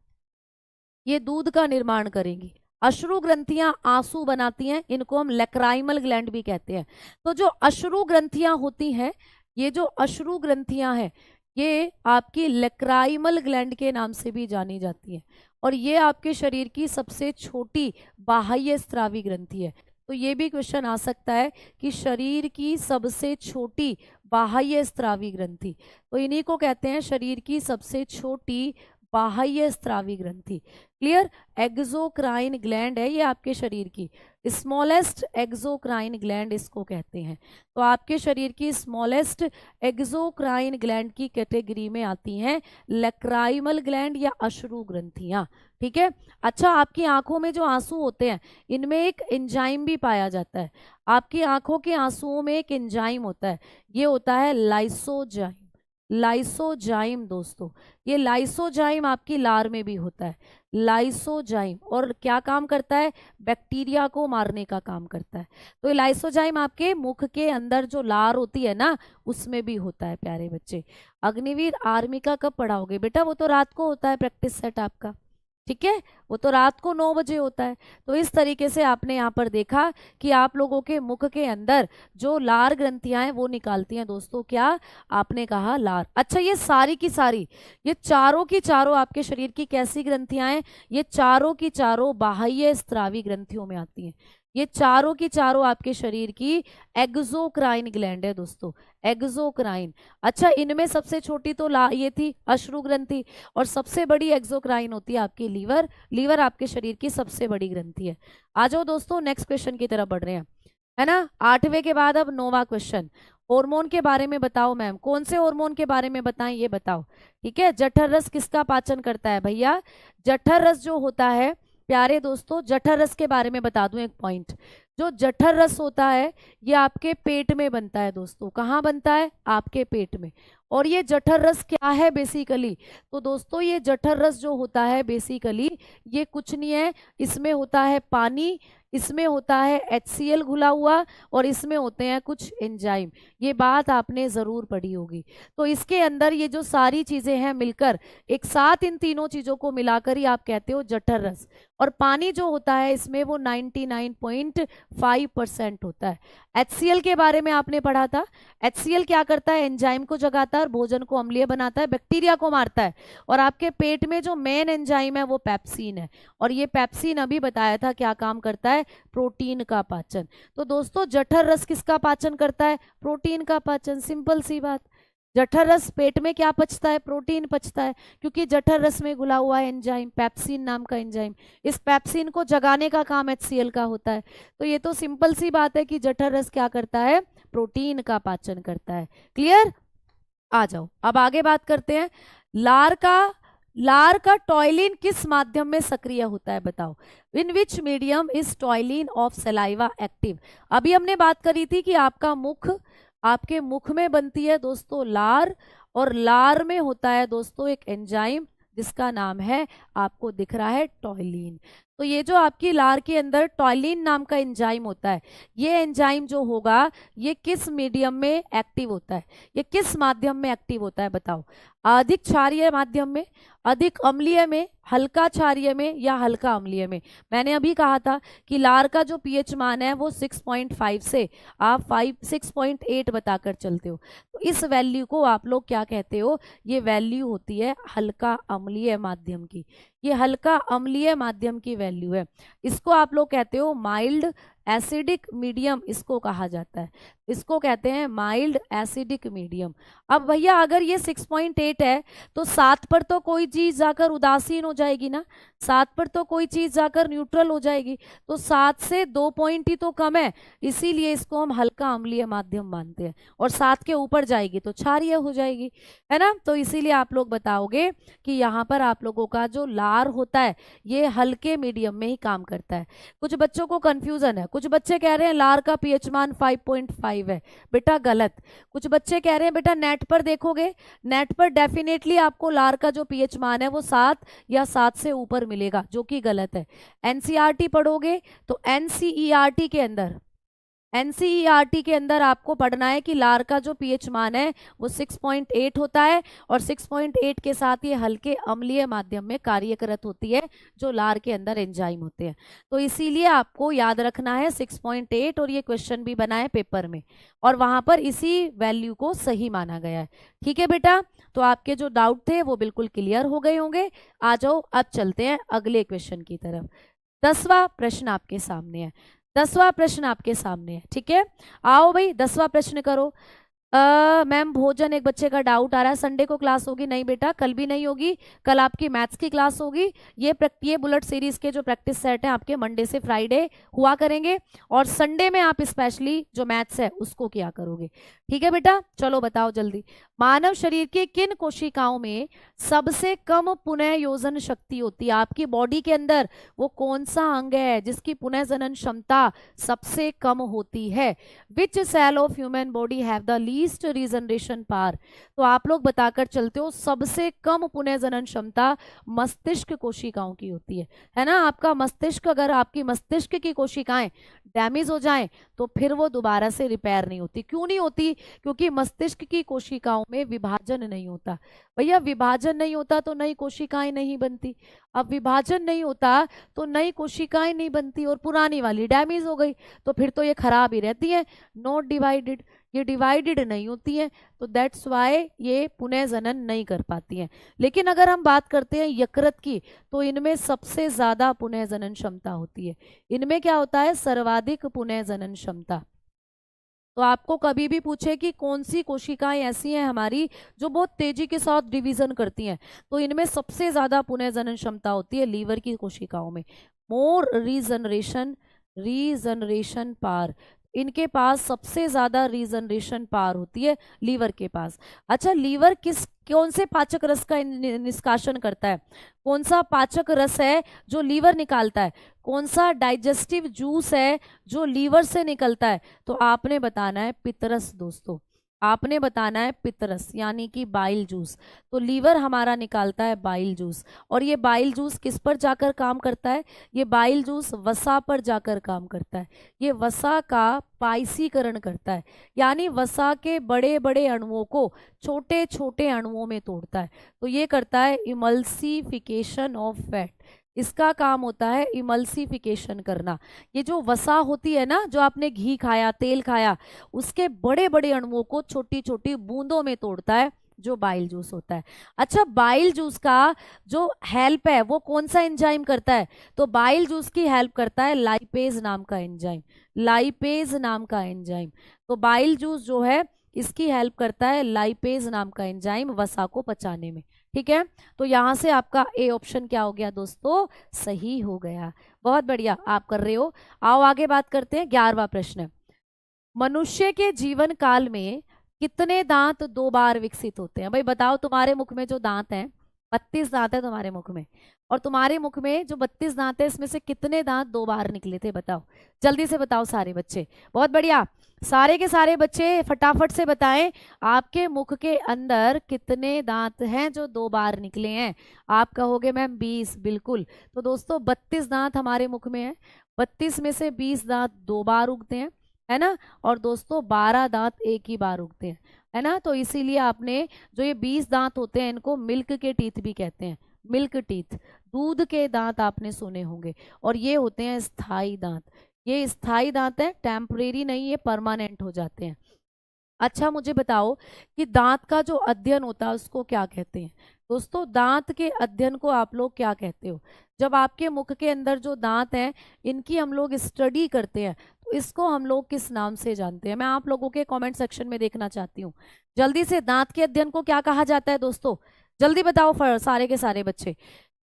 ये दूध का निर्माण करेंगी। अश्रु ग्रंथियां आंसू बनाती हैं, इनको हम लैक्राइमल ग्लैंड भी कहते हैं। तो जो अश्रु ग्रंथियां होती हैं, ये जो अश्रु ग्रंथियां हैं ये आपकी लैक्राइमल ग्लैंड के नाम से भी जानी जाती हैं। और ये आपके शरीर की सबसे छोटी बाह्य स्रावी ग्रंथि है। तो ये भी क्वेश्चन आ सकता है कि शरीर की सबसे छोटी बाह्य स्रावी ग्रंथि, तो इन्हीं को कहते हैं शरीर की सबसे छोटी बाह्य स्रावी ग्रंथि। क्लियर? एक्सोक्राइन ग्लैंड है ये आपके शरीर की, स्मॉलेस्ट एक्सोक्राइन ग्लैंड इसको कहते हैं। तो आपके शरीर की स्मॉलेस्ट एक्सोक्राइन ग्लैंड की कैटेगरी में आती हैं लैक्राइमल ग्लैंड या अश्रु ग्रंथियां। ठीक है। अच्छा, आपकी आंखों में जो आंसू होते हैं इनमें एक एंजाइम भी पाया जाता है। आपकी आंखों के आंसुओं में एक एंजाइम होता है, ये होता है लाइसोजाइम। लाइसोजाइम दोस्तों, ये लाइसोजाइम आपकी लार में भी होता है। लाइसोजाइम और क्या काम करता है? बैक्टीरिया को मारने का काम करता है। तो ये लाइसोजाइम आपके मुख के अंदर जो लार होती है ना उसमें भी होता है प्यारे बच्चे। अग्निवीर आर्मी का कब पढ़ाओगे बेटा? वो तो रात को होता है प्रैक्टिस सेट आपका, ठीक है, वो तो रात को 9 बजे होता है। तो इस तरीके से आपने यहाँ पर देखा कि आप लोगों के मुख के अंदर जो लार ग्रंथियां हैं वो निकालती हैं दोस्तों, क्या आपने कहा? लार। अच्छा, ये सारी की सारी, ये चारों की चारों आपके शरीर की कैसी ग्रंथियां हैं? ये चारों की चारों बाह्य स्रावी ग्रंथियों में आती हैं। ये चारों की चारों आपके शरीर की एक्सोक्राइन ग्लैंड है दोस्तों, एक्सोक्राइन। अच्छा, इनमें सबसे छोटी तो ये थी अश्रु ग्रंथि, और सबसे बड़ी एक्सोक्राइन होती है आपकी लीवर। लीवर आपके शरीर की सबसे बड़ी ग्रंथि है। आ जाओ दोस्तों, नेक्स्ट क्वेश्चन की तरफ बढ़ रहे हैं, है ना। 8वें के बाद अब 9वां क्वेश्चन, हार्मोन के बारे में बताओ मैम। कौन से हार्मोन के बारे में बताएं ये बताओ। ठीक है, जठर रस किसका पाचन करता है भैया? जठर रस जो होता है प्यारे दोस्तों, जठर रस के बारे में बता दूं एक पॉइंट। जो जठर रस होता है ये आपके पेट में बनता है दोस्तों। कहाँ बनता है? आपके पेट में। और ये जठर रस क्या है बेसिकली? तो दोस्तों ये जठर रस जो होता है बेसिकली ये कुछ नहीं है, इसमें होता है पानी, इसमें होता है HCl घुला हुआ, और इसमें होते हैं कुछ एंजाइम। ये बात आपने जरूर पढ़ी होगी। तो इसके अंदर ये जो सारी चीजें हैं मिलकर एक साथ, इन तीनों चीजों को मिलाकर ही आप कहते हो जठर रस। और पानी जो होता है इसमें वो 99.5% होता है। HCl के बारे में आपने पढ़ा था। HCl क्या करता है? एंजाइम को जगाता है और भोजन को अम्लीय बनाता है, बैक्टीरिया को मारता है। और आपके पेट में जो मेन एंजाइम है वो पेप्सिन है, और ये पेप्सिन अभी बताया था क्या काम करता है? प्रोटीन का पाचन। तो दोस्तों जठर रस किसका पाचन करता है? प्रोटीन का पाचन। सिंपल सी बात। जठर रस पेट में क्या पचता है? प्रोटीन पचता है, क्योंकि जठर रस में घुला हुआ है एंजाइम, पेप्सिन नाम का एंजाइम। इस पेप्सिन को जगाने का काम HCl का होता है। तो ये तो सिंपल सी बात है कि जठर रस क्या करता है? प्रोटीन का पाचन करता है। क्लियर? आ जाओ, अब आगे बात करते हैं। लार का टॉयलिन किस माध्यम में सक्रिय होता है बताओ? In which medium is ptyalin of saliva active? अभी हमने बात करी थी कि आपका मुख, आपके मुख में बनती है दोस्तों लार, और लार में होता है दोस्तों एक एंजाइम जिसका नाम है, आपको दिख रहा है, टॉयलिन। तो ये जो आपकी लार के अंदर टॉयलिन नाम का एंजाइम होता है, ये एंजाइम जो होगा ये किस मीडियम में एक्टिव होता है? ये किस माध्यम में एक्टिव होता है बताओ? अधिक क्षारीय माध्यम में, अधिक अम्लीय में, हल्का क्षारीय में, या हल्का अम्लीय में? मैंने अभी कहा था कि लार का जो पीएच मान है वो 6.5 से आप 6.8 बताकर चलते हो। तो इस वैल्यू को आप लोग क्या कहते हो? ये वैल्यू होती है हल्का अम्लीय माध्यम की। ये हल्का अम्लीय माध्यम की वैल्यू है। इसको आप लोग कहते हो माइल्ड एसिडिक मीडियम, इसको कहा जाता है। इसको कहते हैं माइल्ड एसिडिक मीडियम। अब भैया अगर ये 6.8 है तो 7 पर तो कोई चीज जाकर उदासीन हो जाएगी ना, 7 पर तो कोई चीज जाकर न्यूट्रल हो जाएगी। तो 7 से 2 पॉइंट ही तो कम है, इसीलिए इसको हम हल्का अम्लीय माध्यम मानते हैं। और 7 के ऊपर जाएगी तो क्षारीय हो जाएगी, है ना। तो इसीलिए आप लोग बताओगे कि यहाँ पर आप लोगों का जो लार होता है ये हल्के मीडियम में ही काम करता है। कुछ बच्चों को कंफ्यूजन है, कुछ बच्चे कह रहे हैं लार का पीएच मान 5.5 है, बेटा गलत। कुछ बच्चे कह रहे हैं बेटा नेट पर देखोगे, नेट पर डेफिनेटली आपको लार का जो पीएच मान है वो 7 या 7 से ऊपर मिलेगा, जो कि गलत है। एनसीईआरटी पढ़ोगे तो एनसीईआरटी के अंदर एनसीईआरटी के अंदर आपको पढ़ना है कि लार का जो पीएच मान है वो 6.8 होता है और 6.8 के साथ ये हल्के अम्लीय माध्यम में कार्यरत होती है जो लार के अंदर एंजाइम होते हैं। तो इसीलिए आपको याद रखना है 6.8 और ये क्वेश्चन भी बना है पेपर में और वहां पर इसी वैल्यू को सही माना गया है। ठीक है बेटा, तो आपके जो डाउट थे वो बिल्कुल क्लियर हो गए होंगे। आ जाओ अब चलते हैं अगले क्वेश्चन की तरफ। 10वां प्रश्न आपके सामने है, 10वां प्रश्न आपके सामने है। ठीक है, आओ भाई 10वां प्रश्न करो। मैम भोजन, एक बच्चे का डाउट आ रहा है, संडे को क्लास होगी? नहीं बेटा, कल भी नहीं होगी, कल आपकी मैथ्स की क्लास होगी। ये बुलेट सीरीज के जो प्रैक्टिस सेट हैं आपके मंडे से फ्राइडे हुआ करेंगे और संडे में आप स्पेशली जो मैथ्स है उसको किया करोगे। ठीक है बेटा, चलो बताओ जल्दी। मानव शरीर के किन कोशिकाओं में सबसे कम पुनः योजन शक्ति होती है? आपकी बॉडी के अंदर वो कौन सा अंग है जिसकी पुनः जनन क्षमता सबसे कम होती है? Which cell of human body have the least regeneration power? तो आप लोग बताकर चलते हो सबसे कम पुनः जनन क्षमता मस्तिष्क कोशिकाओं की होती है ना। आपका मस्तिष्क, अगर आपकी मस्तिष्क की कोशिकाएं डैमेज हो जाएं तो फिर वो दोबारा से रिपेयर नहीं होती। क्यों नहीं होती? क्योंकि मस्तिष्क की कोशिकाओं में विभाजन नहीं होता। भैया विभाजन नहीं होता तो नई कोशिकाएं नहीं बनती। अब विभाजन नहीं होता तो नई कोशिकाएं नहीं बनती और पुरानी वाली डैमेज हो गई तो फिर तो ये खराब ही रहती है, नॉट डिवाइडेड, ये डिवाइडेड नहीं होती हैं, तो दैट्स वाई ये पुनः जनन नहीं कर पाती हैं। लेकिन अगर हम बात करते हैं यकृत की तो इनमें सबसे ज्यादा पुनः जनन क्षमता होती है। इनमें क्या होता है? सर्वाधिक पुनः जनन क्षमता। तो आपको कभी भी पूछे कि कौन सी कोशिकाएं ऐसी हैं हमारी जो बहुत तेजी के साथ डिवीजन करती हैं, तो इनमें सबसे ज्यादा पुनः जनन क्षमता होती है लीवर की कोशिकाओं में। मोर रीजनरेशन पावर, इनके पास सबसे ज्यादा रीजनरेशन पावर होती है लीवर के पास। अच्छा, लीवर कौन से पाचक रस का निष्कासन करता है? कौन सा पाचक रस है जो लीवर निकालता है? कौन सा डाइजेस्टिव जूस है जो लीवर से निकलता है? तो आपने बताना है पितरस दोस्तों, आपने बताना है पितरस यानी कि बाइल जूस। तो लीवर हमारा निकालता है बाइल जूस और ये बाइल जूस किस पर जाकर काम करता है? ये बाइल जूस वसा पर जाकर काम करता है। ये वसा का पाइसीकरण करता है, यानी वसा के बड़े बड़े अणुओं को छोटे छोटे अणुओं में तोड़ता है। तो ये करता है इमल्सिफिकेशन ऑफ फैट, इसका काम होता है इमल्सिफिकेशन करना। ये जो वसा होती है ना, जो आपने घी खाया, तेल खाया, उसके बड़े बड़े अणुओं को छोटी छोटी बूंदों में तोड़ता है जो बाइल जूस होता है। अच्छा, बाइल जूस का जो हेल्प है वो कौन सा एंजाइम करता है? तो बाइल जूस की हेल्प करता है लाइपेज नाम का एंजाइम, लाइपेज नाम का एंजाइम। तो बाइल जूस जो है इसकी हेल्प करता है लाइपेज नाम का एंजाइम वसा को पचाने में। ठीक है, तो यहां से आपका ए ऑप्शन क्या हो गया दोस्तों? सही हो गया। बहुत बढ़िया, आप कर रहे हो। आओ आगे बात करते हैं। 11वां प्रश्न, मनुष्य के जीवन काल में कितने दांत 2 बार विकसित होते हैं? भाई बताओ, तुम्हारे मुख में जो दांत हैं, 32 दांत है तुम्हारे मुख में, और तुम्हारे मुख में जो 32 दांत है इसमें से कितने दांत 2 बार निकले थे? बताओ, जल्दी से बताओ सारे बच्चे। बहुत बढ़िया, सारे के सारे बच्चे फटाफट से बताएं आपके मुख के अंदर कितने दांत हैं जो 2 बार निकले हैं। आप कहोगे मैम 20, बिल्कुल। तो दोस्तों 32 दांत हमारे मुख में है, 32 में से 20 दांत 2 बार उगते हैं, है ना, और दोस्तों 12 दांत एक ही बार उगते हैं, है ना। तो इसीलिए आपने जो ये 20 दांत होते हैं इनको मिल्क के टीथ भी कहते हैं, मिल्क टीथ, दूध के दांत आपने सुने होंगे। और ये होते हैं स्थायी दांत, ये स्थायी दांत है, टेम्परेरी नहीं, ये परमानेंट हो जाते हैं। अच्छा मुझे बताओ कि दांत का जो अध्ययन होता है उसको क्या कहते हैं? दोस्तों दांत के अध्ययन को आप लोग क्या कहते हो? जब आपके मुख के अंदर जो दांत हैं इनकी हम लोग स्टडी करते हैं तो इसको हम लोग किस नाम से जानते हैं? मैं आप लोगों के कमेंट सेक्शन में देखना चाहती हूँ। जल्दी से, दांत के अध्ययन को क्या कहा जाता है दोस्तों? जल्दी बताओ सारे के सारे बच्चे।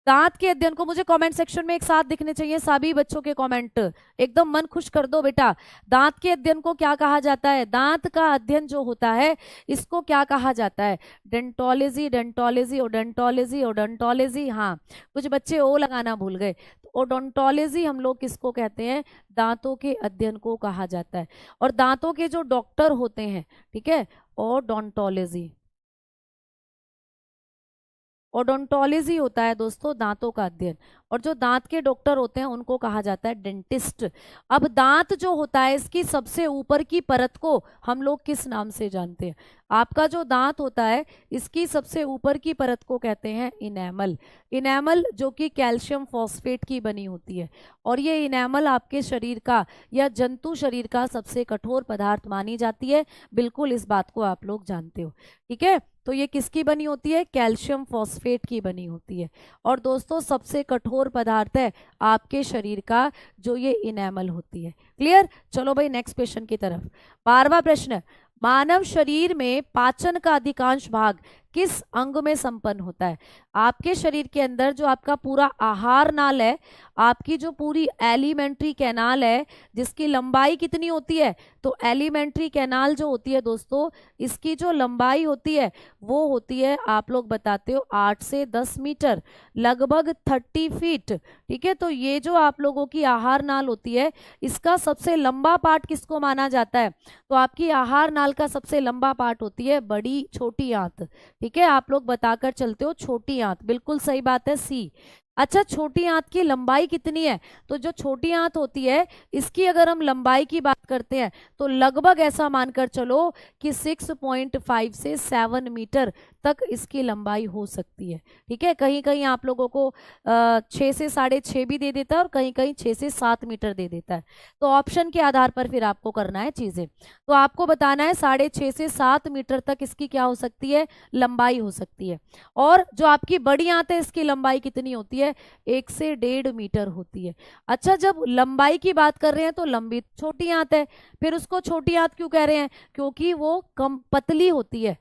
दांत के अध्ययन को मुझे कमेंट सेक्शन में एक साथ दिखने चाहिए सभी बच्चों के कमेंट, एकदम मन खुश कर दो बेटा। दांत के अध्ययन को क्या कहा जाता है? दांत का अध्ययन जो होता है इसको क्या कहा जाता है? Dentology, dentology, odontology, odontology. हाँ, कुछ बच्चे ओ लगाना भूल गए। तो ओडोंटोलॉजी हम लोग किसको कहते हैं? दांतों के अध्ययन को कहा जाता है। और दांतों के जो डॉक्टर होते हैं, ठीक है, ओडोंटोलॉजी, ओडोंटोलॉजी होता है दोस्तों दांतों का अध्ययन, और जो दांत के डॉक्टर होते हैं उनको कहा जाता है डेंटिस्ट। अब दांत जो होता है इसकी सबसे ऊपर की परत को हम लोग किस नाम से जानते हैं? आपका जो दांत होता है इसकी सबसे ऊपर की परत को कहते हैं इनेमल। इनेमल जो कि कैल्शियम फॉस्फेट की बनी होती है, और ये इनेमल आपके शरीर का या जंतु शरीर का सबसे कठोर पदार्थ मानी जाती है। बिल्कुल इस बात को आप लोग जानते हो, ठीक है। तो ये किसकी बनी होती है? कैल्शियम फॉस्फेट की बनी होती है। और दोस्तों सबसे कठोर पदार्थ है आपके शरीर का जो ये इनेमल होती है। क्लियर? चलो भाई नेक्स्ट क्वेश्चन की तरफ। 12वां प्रश्न, मानव शरीर में पाचन का अधिकांश भाग किस अंग में संपन्न होता है? आपके शरीर के अंदर जो आपका पूरा आहार नाल है, आपकी जो पूरी एलिमेंट्री कैनाल है जिसकी लंबाई कितनी होती है? तो एलिमेंट्री कैनाल जो होती है दोस्तों इसकी जो लंबाई होती है वो होती है, आप लोग बताते हो 8 से 10 मीटर, लगभग 30 फीट। ठीक है, तो ये जो आप लोगों की आहार नाल होती है इसका सबसे लंबा पार्ट किसको माना जाता है? तो आपकी आहार नाल का सबसे लंबा पार्ट होती है बड़ी छोटी आंत। ठीक है, आप लोग बताकर चलते हो छोटी आंत, बिल्कुल सही बात है, सी। अच्छा, छोटी आंत की लंबाई कितनी है? तो जो छोटी आंत होती है इसकी अगर हम लंबाई की बात करते हैं तो लगभग ऐसा मानकर चलो कि 6.5 से 7 मीटर तक इसकी लंबाई हो सकती है। ठीक है, कहीं कहीं आप लोगों को 6 से 6.5 भी दे देता है और कहीं कहीं 6 से 7 मीटर दे देता है। तो ऑप्शन के आधार पर फिर आपको करना है चीजें। तो आपको बताना है 6.5 से 7 मीटर तक इसकी क्या हो सकती है? लंबाई हो सकती है। और जो आपकी बड़ी आंत है इसकी लंबाई कितनी होती है? 1 से 1.5 मीटर होती है। अच्छा, जब लंबाई की बात कर रहे हैं तो लंबी छोटी आंत है, फिर उसको छोटी आंत क्यों कह रहे हैं? क्योंकि वो कम पतली होती है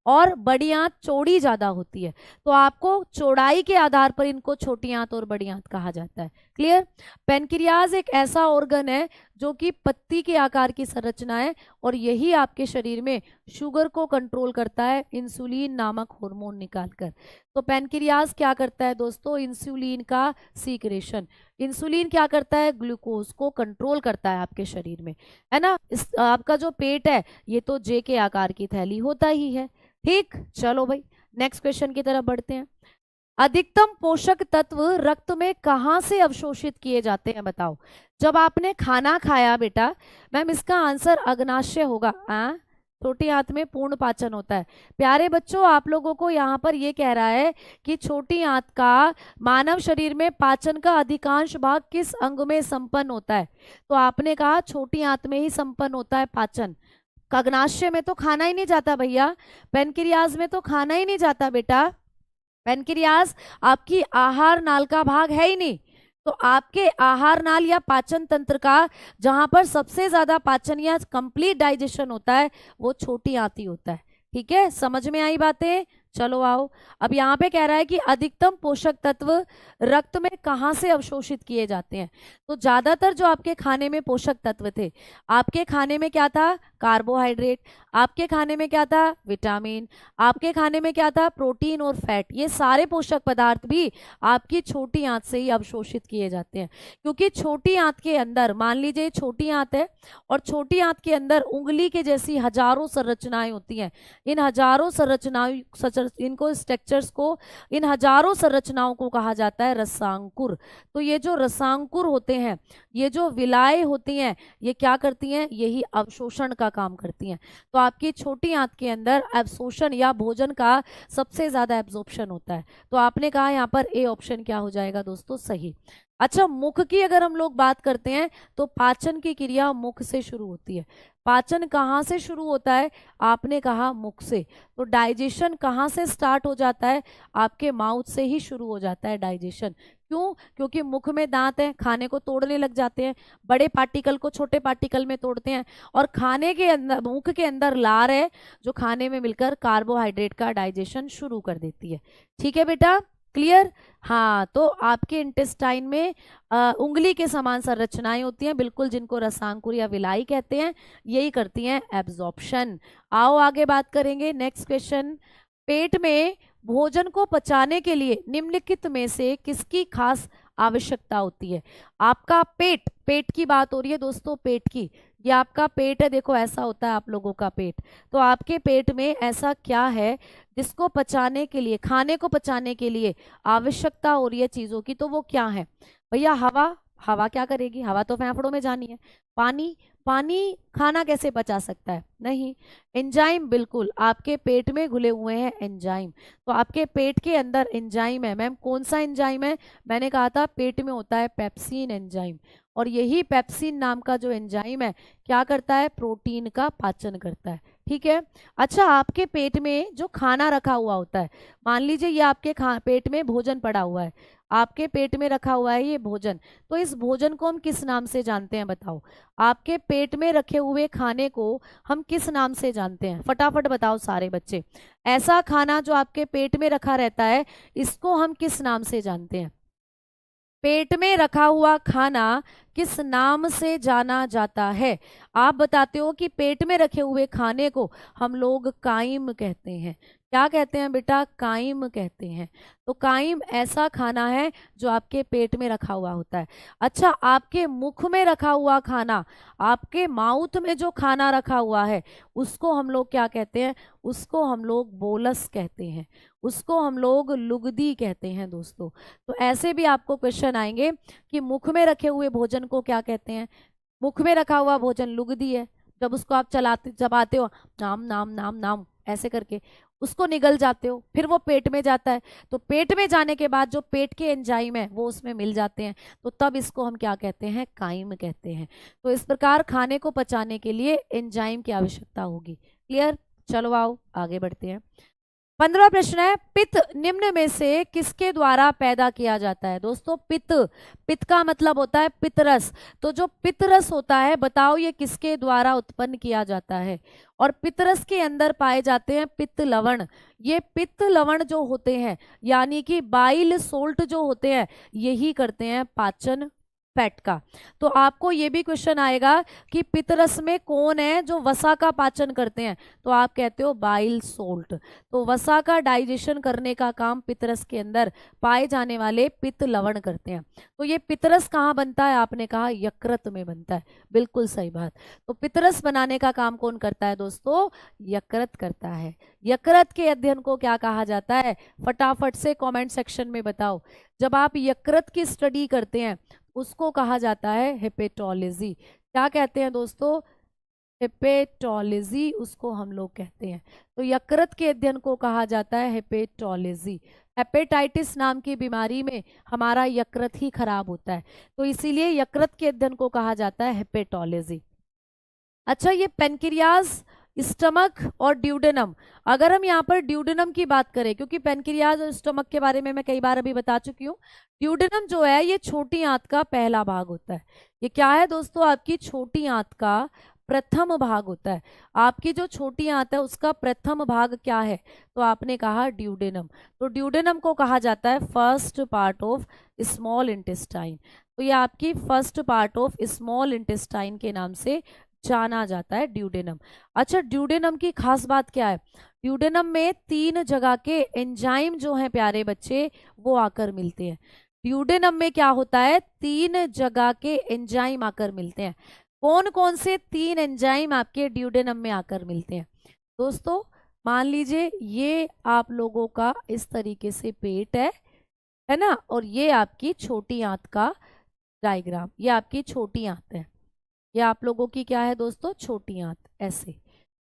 और बड़ी आंत चौड़ी ज्यादा होती है। तो आपको चौड़ाई के आधार पर इनको छोटी आंत और बड़ी आंत कहा जाता है। क्लियर? पेनक्रियाज एक ऐसा ऑर्गन है जो कि पत्ती के आकार की संरचना है और यही आपके शरीर में शुगर को कंट्रोल करता है इंसुलिन नामक हार्मोन निकालकर। तो पेनक्रियाज क्या करता है दोस्तों? इंसुलिन का सीक्रेशन। इंसुलिन क्या करता है? ग्लूकोज को कंट्रोल करता है आपके शरीर में, है ना। आपका जो पेट है ये तो जे के आकार की थैली होता ही है। ठीक, चलो भाई नेक्स्ट क्वेश्चन की तरफ बढ़ते हैं। अधिकतम पोषक तत्व रक्त में कहां से अवशोषित किए जाते हैं? बताओ। जब आपने खाना खाया बेटा, मैम इसका आंसर अग्नाशय होगा। छोटी आंत में पूर्ण पाचन होता है। प्यारे बच्चों, आप लोगों को यहाँ पर ये कह रहा है कि छोटी आंत का मानव शरीर में पाचन का अधिकांश भाग किस अंग में संपन्न होता है? तो आपने कहा छोटी आंत में ही संपन्न होता है पाचन। अग्नाशय में तो खाना ही नहीं जाता भैया, पेनक्रियाज में तो खाना ही नहीं जाता बेटा। पेनक्रियाज आपकी आहार नाल का भाग है ही नहीं। तो आपके आहार नाल या पाचन तंत्र का जहां पर सबसे ज्यादा पाचन या कंप्लीट डाइजेशन होता है वो छोटी आंत होता है। ठीक है, समझ में आई बातें? चलो आओ, अब यहाँ पे कह रहा है कि अधिकतम पोषक तत्व रक्त में कहाँ से अवशोषित किए जाते हैं? तो ज्यादातर जो आपके खाने में पोषक तत्व थे, आपके खाने में क्या था? कार्बोहाइड्रेट। आपके खाने में क्या था? विटामिन। आपके खाने में क्या था? प्रोटीन और फैट। ये सारे पोषक पदार्थ भी आपकी छोटी आंत से ही अवशोषित किए जाते हैं। क्योंकि छोटी आंत के अंदर, मान लीजिए छोटी आंत है और छोटी आंत के अंदर उंगली के जैसी हजारों संरचनाएं होती हैं। इन हजारों संरचनाओं इनको स्ट्रक्चर्स को, इन हजारों संरचनाओं को कहा जाता है रसांकुर। तो ये जो रसांकुर होते हैं, ये जो विलायें होती हैं, ये क्या करती हैं? यही अवशोषण का काम करती हैं। तो आपकी छोटी आंत के अंदर अवशोषण या भोजन का सबसे ज्यादा एब्जॉर्प्शन होता है। तो आपने कहा यहाँ पर ए ऑप्शन क्या हो जाएगा दोस्तों? सही। अच्छा, मुख की अगर हम लोग बात करते हैं तो पाचन की क्रिया मुख से शुरू होती है। पाचन कहाँ से शुरू होता है? आपने कहा मुख से। तो डाइजेशन कहाँ से स्टार्ट हो जाता है? आपके माउथ से ही शुरू हो जाता है डाइजेशन। क्यों? क्योंकि मुख में दांत है, खाने को तोड़ने लग जाते हैं, बड़े पार्टिकल को छोटे पार्टिकल में तोड़ते हैं, और खाने के अंदर, मुख के अंदर लार है जो खाने में मिलकर कार्बोहाइड्रेट का डाइजेशन शुरू कर देती है। ठीक है बेटा, क्लियर? हाँ, तो आपके इंटेस्टाइन में उंगली के समान संरचनाएं होती हैं, बिल्कुल, जिनको रसांकुर या विलाई कहते हैं, यही करती हैं एब्जॉर्प्शन। आओ आगे बात करेंगे। नेक्स्ट क्वेश्चन, पेट में भोजन को पचाने के लिए निम्नलिखित में से किसकी खास आवश्यकता होती है? आपका पेट, पेट की बात हो रही है दोस्तों, पेट की। ये आपका पेट है, देखो ऐसा होता है आप लोगों का पेट। तो आपके पेट में ऐसा क्या है जिसको पचाने के लिए, खाने को पचाने के लिए आवश्यकता हो रही है चीजों की, तो वो क्या है भैया? हवा। हवा क्या करेगी? हवा तो फेफड़ों में जानी है। पानी। पानी खाना कैसे पचा सकता है? नहीं। एंजाइम, बिल्कुल आपके पेट में घुले हुए हैं एंजाइम। तो आपके पेट के अंदर एंजाइम है। मैम कौन सा एंजाइम है? मैंने कहा था पेट में होता है पेप्सिन एंजाइम, और यही पेप्सिन नाम का जो एंजाइम है क्या करता है? प्रोटीन का पाचन करता है। ठीक है। अच्छा, आपके पेट में जो खाना रखा हुआ होता है, मान लीजिए ये आपके पेट में भोजन पड़ा हुआ है, आपके पेट में रखा हुआ है ये भोजन, तो इस भोजन को हम किस नाम से जानते हैं बताओ? आपके पेट में रखे हुए खाने को हम किस नाम से जानते हैं? फटाफट बताओ सारे बच्चे। ऐसा खाना जो आपके पेट में रखा रहता है, इसको हम किस नाम से जानते हैं? पेट में रखा हुआ खाना किस नाम से जाना जाता है? आप बताते हो कि पेट में रखे हुए खाने को हम लोग काइम कहते हैं। क्या कहते हैं बेटा? काइम कहते हैं। तो काइम ऐसा खाना है जो आपके पेट में रखा हुआ होता है। अच्छा, आपके मुख में रखा हुआ खाना, आपके माउथ में जो खाना रखा हुआ है, उसको हम लोग क्या कहते हैं? उसको हम लोग बोलस कहते हैं, उसको हम लोग लुगदी कहते हैं दोस्तों। तो ऐसे भी आपको क्वेश्चन आएंगे कि मुख में रखे हुए भोजन को क्या कहते हैं? मुख में रखा हुआ भोजन लुगदी है। जब उसको आप चबाते हो, नाम नाम नाम नाम ऐसे करके उसको निगल जाते हो, फिर वो पेट में जाता है। तो पेट में जाने के बाद जो पेट के एंजाइम है वो उसमें मिल जाते हैं, तो तब इसको हम क्या कहते हैं? काइम कहते हैं। तो इस प्रकार खाने को पचाने के लिए एंजाइम की आवश्यकता होगी। क्लियर? चलो आओ आगे बढ़ते हैं। 15वां प्रश्न है, पित्त निम्न में से किसके द्वारा पैदा किया जाता है? दोस्तों पित्त, पित्त का मतलब होता है पित्तरस। तो जो पित्तरस होता है, बताओ ये किसके द्वारा उत्पन्न किया जाता है? और पित्तरस के अंदर पाए जाते हैं पित्त लवण। ये पित्त लवण जो होते हैं, यानी कि बाइल सोल्ट जो होते हैं, यही करते हैं पाचन फैट का। तो आपको ये भी क्वेश्चन आएगा कि पित्तरस में कौन है जो वसा का पाचन करते हैं? तो आप कहते हो बाइल सोल्ट। तो वसा का डाइजेशन करने का काम पित्तरस के अंदर पाए जाने वाले पित्त लवण करते हैं। तो ये पित्तरस कहाँ बनता है? आपने कहा यकृत में बनता है। बिल्कुल सही बात। तो पित्तरस बनाने का काम कौन करता है दोस्तों? यकृत करता है। यकृत के अध्ययन को क्या कहा जाता है? फटाफट से कमेंट सेक्शन में बताओ। जब आप यकृत की स्टडी करते हैं उसको कहा जाता है हेपेटोलॉजी। क्या कहते हैं दोस्तों? हेपेटोलॉजी उसको हम लोग कहते हैं। तो यकृत के अध्ययन को कहा जाता है हेपेटोलॉजी। हेपेटाइटिस नाम की बीमारी में हमारा यकृत ही खराब होता है, तो इसीलिए यकृत के अध्ययन को कहा जाता है हेपेटोलॉजी। अच्छा, ये पेनक्रियाज, स्टमक और ड्यूडेनम, अगर हम यहाँ पर ड्यूडेनम की बात करें, क्योंकि पेनक्रियाज और स्टमक के बारे में मैं कई बार अभी बता चुकी हूँ, ड्यूडेनम जो है ये छोटी आंत का पहला भाग होता है। ये क्या है दोस्तों? आपकी छोटी आंत का प्रथम भाग होता है। आपकी जो छोटी आंत है उसका प्रथम भाग क्या है? तो आपने कहा ड्यूडेनम। तो ड्यूडेनम को कहा जाता है first part of small intestine. तो ये आपकी first part of small intestine के नाम से जाना जाता है ड्यूडेनम। अच्छा, ड्यूडेनम की खास बात क्या है? ड्यूडेनम में 3 जगह के एंजाइम जो हैं प्यारे बच्चे, वो आकर मिलते हैं। ड्यूडेनम में क्या होता है? 3 जगह के एंजाइम आकर मिलते हैं। कौन कौन से 3 एंजाइम आपके ड्यूडेनम में आकर मिलते हैं? दोस्तों मान लीजिए ये आप लोगों का इस तरीके से पेट है ना, और ये आपकी छोटी आंत का डायग्राम, ये आपकी छोटी आंत है, ये आप लोगों की क्या है दोस्तों? छोटी आंत। ऐसे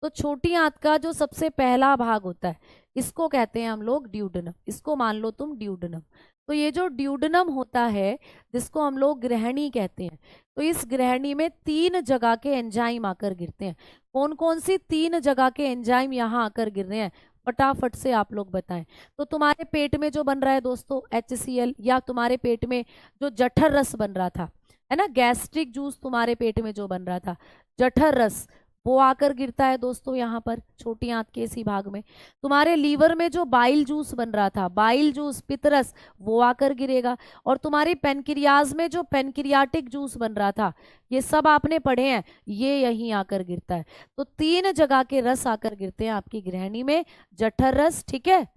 तो छोटी आंत का जो सबसे पहला भाग होता है इसको कहते हैं हम लोग ड्यूडेनम। इसको मान लो तुम ड्यूडेनम। तो ये जो ड्यूडेनम होता है जिसको हम लोग ग्रहणी कहते हैं, तो इस ग्रहणी में 3 जगह के एंजाइम आकर गिरते हैं। कौन कौन सी 3 जगह के एंजाइम यहाँ आकर गिर रहे हैं? फटाफट से आप लोग बताएं। तो तुम्हारे पेट में जो बन रहा है दोस्तों HCl, या तुम्हारे पेट में जो जठर रस बन रहा था, है ना, गैस्ट्रिक जूस तुम्हारे पेट में जो बन रहा था, जठर रस, वो आकर गिरता है दोस्तों यहाँ पर छोटी आंत के इसी भाग में। तुम्हारे लीवर में जो बाइल जूस बन रहा था, बाइल जूस, पित्तरस, वो आकर गिरेगा। और तुम्हारी पेनक्रियाज में जो पेनक्रियाटिक जूस बन रहा था, ये सब आपने पढ़े हैं, ये यहीं आकर गिरता है। तो 3 जगह के रस आकर गिरते हैं आपकी ग्रहणी में। जठर रस, ठीक है,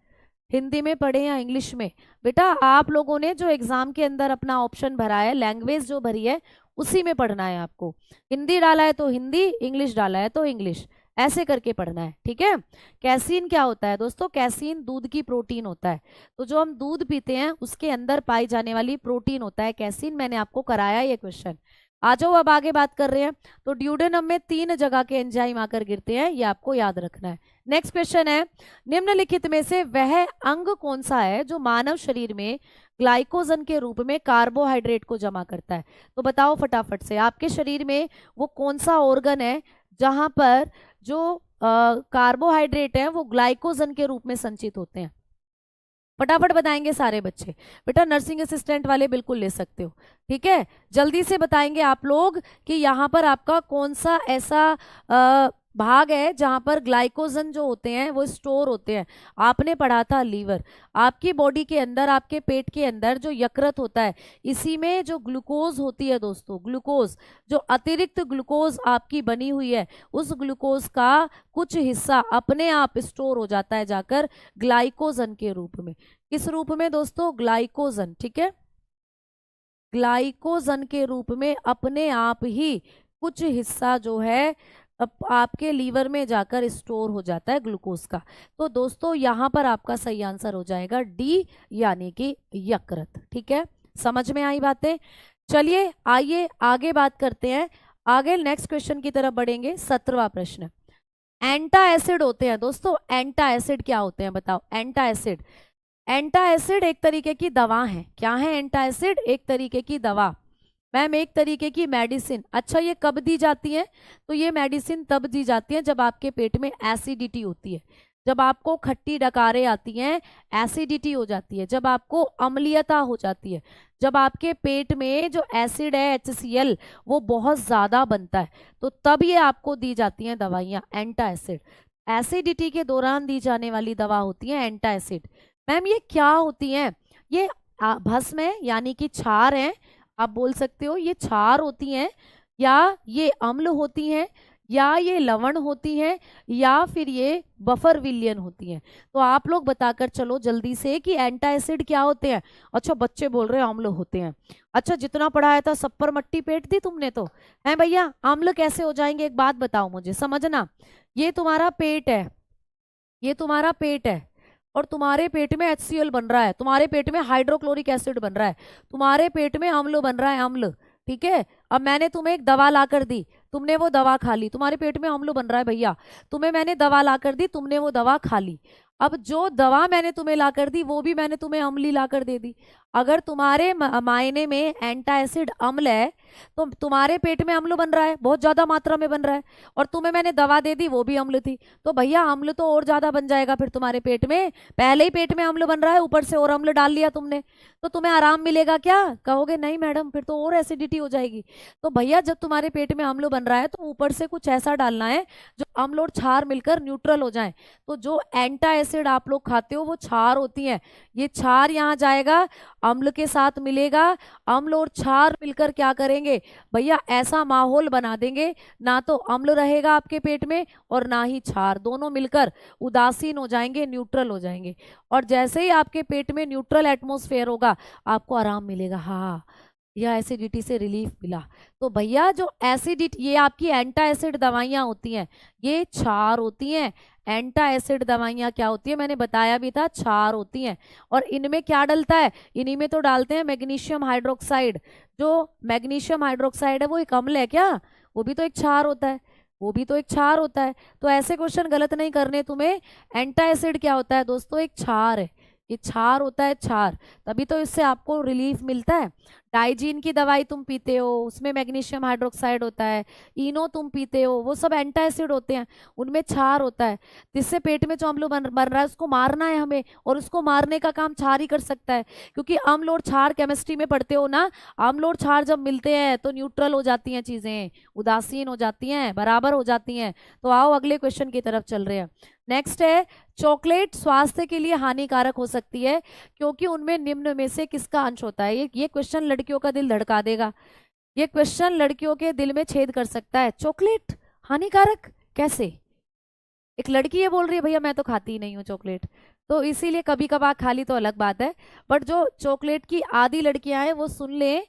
हिंदी में पढ़े या इंग्लिश में? बेटा आप लोगों ने जो एग्जाम के अंदर अपना ऑप्शन भरा है, लैंग्वेज जो भरी है, उसी में पढ़ना है आपको। हिंदी डाला है तो हिंदी, इंग्लिश डाला है तो इंग्लिश, ऐसे करके पढ़ना है, ठीक है। कैसीन क्या होता है दोस्तों? कैसीन दूध की प्रोटीन होता है। तो जो हम दूध पीते हैं उसके अंदर पाई जाने वाली प्रोटीन होता है कैसीन। मैंने आपको कराया ये क्वेश्चन। आ जाओ अब आगे बात कर रहे हैं। तो ड्यूडेनम में 3 जगह के एंजाइम आकर गिरते हैं, ये आपको याद रखना है। नेक्स्ट क्वेश्चन है, निम्नलिखित में से वह अंग कौन सा है जो मानव शरीर में ग्लाइकोजन के रूप में कार्बोहाइड्रेट को जमा करता है? तो बताओ फटाफट से, आपके शरीर में वो कौन सा ऑर्गन है जहां पर जो कार्बोहाइड्रेट है वो ग्लाइकोजन के रूप में संचित होते हैं? फटाफट बताएंगे सारे बच्चे। बेटा नर्सिंग असिस्टेंट वाले बिल्कुल ले सकते हो, ठीक है। जल्दी से बताएंगे आप लोग कि यहाँ पर आपका कौन सा ऐसा भाग है जहां पर ग्लाइकोजन जो होते हैं वो स्टोर होते हैं। आपने पढ़ा था लीवर। आपकी बॉडी के अंदर, आपके पेट के अंदर जो यकृत होता है, इसी में जो ग्लूकोज होती है दोस्तों, ग्लूकोज, जो अतिरिक्त ग्लूकोज आपकी बनी हुई है, उस ग्लूकोज का कुछ हिस्सा अपने आप स्टोर हो जाता है जाकर ग्लाइकोजन के रूप में। किस रूप में दोस्तों? ग्लाइकोजन, ठीक है। ग्लाइकोजन के रूप में अपने आप ही कुछ हिस्सा जो है आपके लीवर में जाकर स्टोर हो जाता है ग्लूकोज का। तो दोस्तों यहां पर आपका सही आंसर हो जाएगा डी, यानी कि यकृत, ठीक है। समझ में आई बातें? चलिए आइए आगे बात करते हैं। आगे नेक्स्ट क्वेश्चन की तरफ बढ़ेंगे। 17वां प्रश्न, एंटा एसिड होते हैं दोस्तों। एंटा एसिड क्या होते हैं बताओ? एंटा एसिड, एंटा एसिड एक तरीके की दवा है। क्या है एंटा एसिड? एक तरीके की दवा। मैम एक तरीके की मेडिसिन। अच्छा ये कब दी जाती है? तो ये मेडिसिन तब दी जाती है जब आपके पेट में एसिडिटी होती है, जब आपको खट्टी डकारें आती हैं, एसिडिटी हो जाती है, जब आपको अम्लीयता हो जाती है, जब आपके पेट में जो एसिड है HCl वो बहुत ज़्यादा बनता है, तो तब ये आपको दी जाती हैं दवाइयाँ एंटा एसिड। एसिडिटी के दौरान दी जाने वाली दवा होती है एंटा एसिड। मैम ये क्या होती हैं? ये भस्म है, यानी कि क्षार है, आप बोल सकते हो ये क्षार होती हैं, या ये अम्ल होती हैं, या ये लवण होती हैं, या फिर ये बफर विलियन होती हैं। तो आप लोग बताकर चलो जल्दी से कि एंटा एसिड क्या होते हैं। अच्छा बच्चे बोल रहे हैं अम्ल होते हैं। अच्छा जितना पढ़ाया था सब पर मट्टी पेट दी तुमने तो है भैया। अम्ल कैसे हो जाएंगे? एक बात बताओ मुझे, समझना। ये तुम्हारा पेट है, ये तुम्हारा पेट है, और तुम्हारे पेट में HCl बन रहा है, तुम्हारे पेट में हाइड्रोक्लोरिक एसिड बन रहा है, तुम्हारे पेट में अम्ल बन रहा है, अम्ल, ठीक है। अब मैंने तुम्हें एक दवा ला कर दी, तुमने वो दवा खा ली, तुम्हारे पेट में अम्ल बन रहा है भैया। तुम्हें मैंने दवा ला कर दी, तुमने वो दवा खा ली। अब जो दवा मैंने तुम्हें ला कर दी वो भी मैंने तुम्हें अम्ली ला कर दे दी। अगर तुम्हारे मायने में एंटा एसिड अम्ल है तो तुम्हारे पेट में अम्ल बन रहा है, बहुत ज्यादा मात्रा में बन रहा है, और तुम्हें मैंने दवा दे दी वो भी अम्ल थी, तो भैया अम्ल तो और ज्यादा बन जाएगा फिर तुम्हारे पेट में। पहले ही पेट में अम्ल बन रहा है, ऊपर से और अम्ल डाल लिया तुमने, तो तुम्हें आराम मिलेगा क्या? कहोगे नहीं मैडम फिर तो और एसिडिटी हो जाएगी। तो भैया जब तुम्हारे पेट में अम्ल बन रहा है तो ऊपर से कुछ ऐसा डालना है जो अम्ल और क्षार मिलकर न्यूट्रल हो जाए। तो जो एंटा एसिड आप लोग खाते हो वो क्षार होती है। ये क्षार यहाँ जाएगा, अम्ल के साथ मिलेगा, अम्ल और क्षार मिलकर क्या करेंगे भैया? ऐसा माहौल बना देंगे, ना तो अम्ल रहेगा आपके पेट में और ना ही क्षार, दोनों मिलकर उदासीन हो जाएंगे, न्यूट्रल हो जाएंगे। और जैसे ही आपके पेट में न्यूट्रल एटमॉस्फेयर होगा आपको आराम मिलेगा, हाँ या एसिडिटी से रिलीफ मिला। तो भैया जो एसिडिटी, ये आपकी एंटा एसिड दवाइयाँ होती हैं, ये क्षार होती हैं। एंटा एसिड दवाइयाँ क्या होती है? मैंने बताया भी था, क्षार होती हैं। और इनमें क्या डलता है? इन्हीं में तो डालते हैं मैग्नीशियम हाइड्रोक्साइड। जो मैग्नीशियम हाइड्रोक्साइड है वो एक अम्ल है क्या? वो भी तो एक क्षार होता है, वो भी तो एक क्षार होता है। तो ऐसे क्वेश्चन गलत नहीं करने तुम्हें। एंटा एसिड क्या होता है दोस्तों? एक क्षार है, ये क्षार होता है, क्षार, तभी तो इससे आपको रिलीफ मिलता है। डाइजीन की दवाई तुम पीते हो, उसमें मैग्नीशियम हाइड्रोक्साइड होता है। इनो तुम पीते हो, वो सब एंटा एसिड होते हैं, उनमें क्षार होता है। जिससे पेट में जो अम्ल बन रहा है उसको मारना है हमें, और उसको मारने का काम क्षार ही कर सकता है। क्योंकि अम्ल और क्षार केमिस्ट्री में पढ़ते हो ना, अम्ल और क्षार जब मिलते हैं तो न्यूट्रल हो जाती हैं चीजें, उदासीन हो जाती हैं, बराबर हो जाती हैं। तो आओ अगले क्वेश्चन की तरफ चल रहे हैं। नेक्स्ट है, चॉकलेट स्वास्थ्य के लिए हानिकारक हो सकती है क्योंकि उनमें निम्न में से किसका अंश होता है? ये क्वेश्चन लड़कियों का दिल धड़का देगा, ये क्वेश्चन लड़कियों के दिल में छेद कर सकता है। चॉकलेट हानिकारक कैसे? एक लड़की ये बोल रही है भैया मैं तो खाती ही नहीं हूँ चॉकलेट, तो इसीलिए कभी कभार खा ली तो अलग बात है, बट जो चॉकलेट की आधी लड़कियां हैं वो सुन लें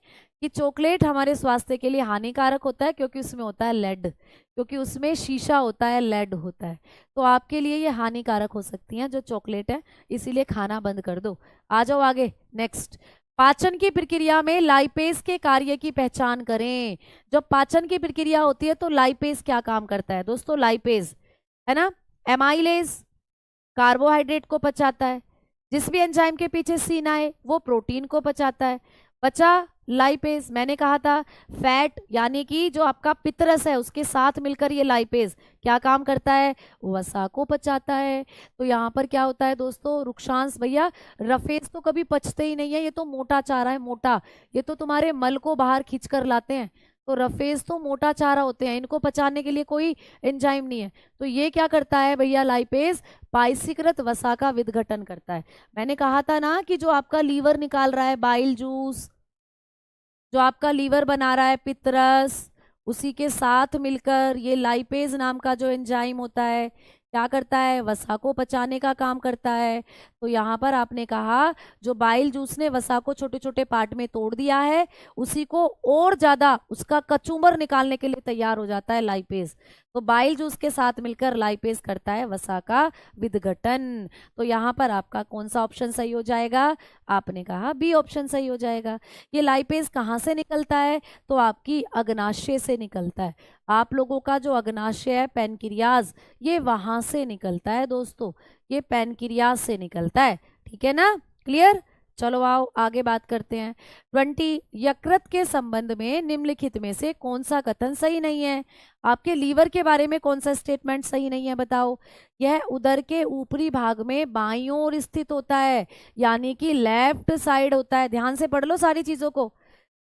कि चॉकलेट हमारे स्वास्थ्य के लिए हानिकारक होता है क्योंकि उसमें होता है लेड, क्योंकि उसमें शीशा होता है, लेड होता है, तो आपके लिए ये हानिकारक हो सकती हैं जो चॉकलेट है, इसीलिए खाना बंद कर दो। आ जाओ आगे, नेक्स्ट। पाचन की प्रक्रिया में लाइपेज के कार्य की पहचान करें। जब पाचन की प्रक्रिया होती है तो लाइपेज क्या काम करता है दोस्तों? लाइपेज है ना, एमाइलेज कार्बोहाइड्रेट को पचाता है, जिस भी एंजाइम के पीछे सीन आए वो प्रोटीन को पचाता है। बचा लाइपेज, मैंने कहा था फैट यानी कि जो आपका पितरस है उसके साथ मिलकर ये लाइपेज क्या काम करता है? वसा को पचाता है। तो यहाँ पर क्या होता है दोस्तों? रुक्षांश भैया, रफेज तो कभी पचते ही नहीं है, ये तो मोटा चारा है, मोटा, ये तो तुम्हारे मल को बाहर खींच कर लाते हैं, तो रफेज तो मोटा चारा होते हैं, इनको पचाने के लिए कोई एंजाइम नहीं है। तो ये क्या करता है भैया? लाइपेज पाइसीकृत वसा का विघटन करता है। मैंने कहा था ना कि जो आपका लीवर निकाल रहा है बाइल जूस, जो आपका लीवर बना रहा है पितरस, उसी के साथ मिलकर ये लाइपेज नाम का जो एंजाइम होता है क्या करता है? वसा को पचाने का काम करता है। तो यहाँ पर आपने कहा जो बाइल जूस ने वसा को छोटे छोटे पार्ट में तोड़ दिया है, उसी को और ज्यादा उसका कचूमर निकालने के लिए तैयार हो जाता है लाइपेज। तो बाइल जूस के साथ मिलकर लाइपेज करता है वसा का विघटन। तो यहाँ पर आपका कौन सा ऑप्शन सही हो जाएगा? आपने कहा बी ऑप्शन सही हो जाएगा। ये लाइपेज कहाँ से निकलता है? तो आपकी अग्नाशय से निकलता है। आप लोगों का जो अग्नाशय है पैनक्रियाज, ये वहां से निकलता है दोस्तों, ये पैनक्रियाज से निकलता है। ठीक है ना, क्लियर? चलो आओ आगे बात करते हैं। 20, यकृत के संबंध में निम्नलिखित में से कौन सा कथन सही नहीं है? आपके लीवर के बारे में कौन सा स्टेटमेंट सही नहीं है बताओ? यह उदर के ऊपरी भाग में बाईं ओर स्थित होता है, यानी कि लेफ्ट साइड होता है। ध्यान से पढ़ लो सारी चीजों को।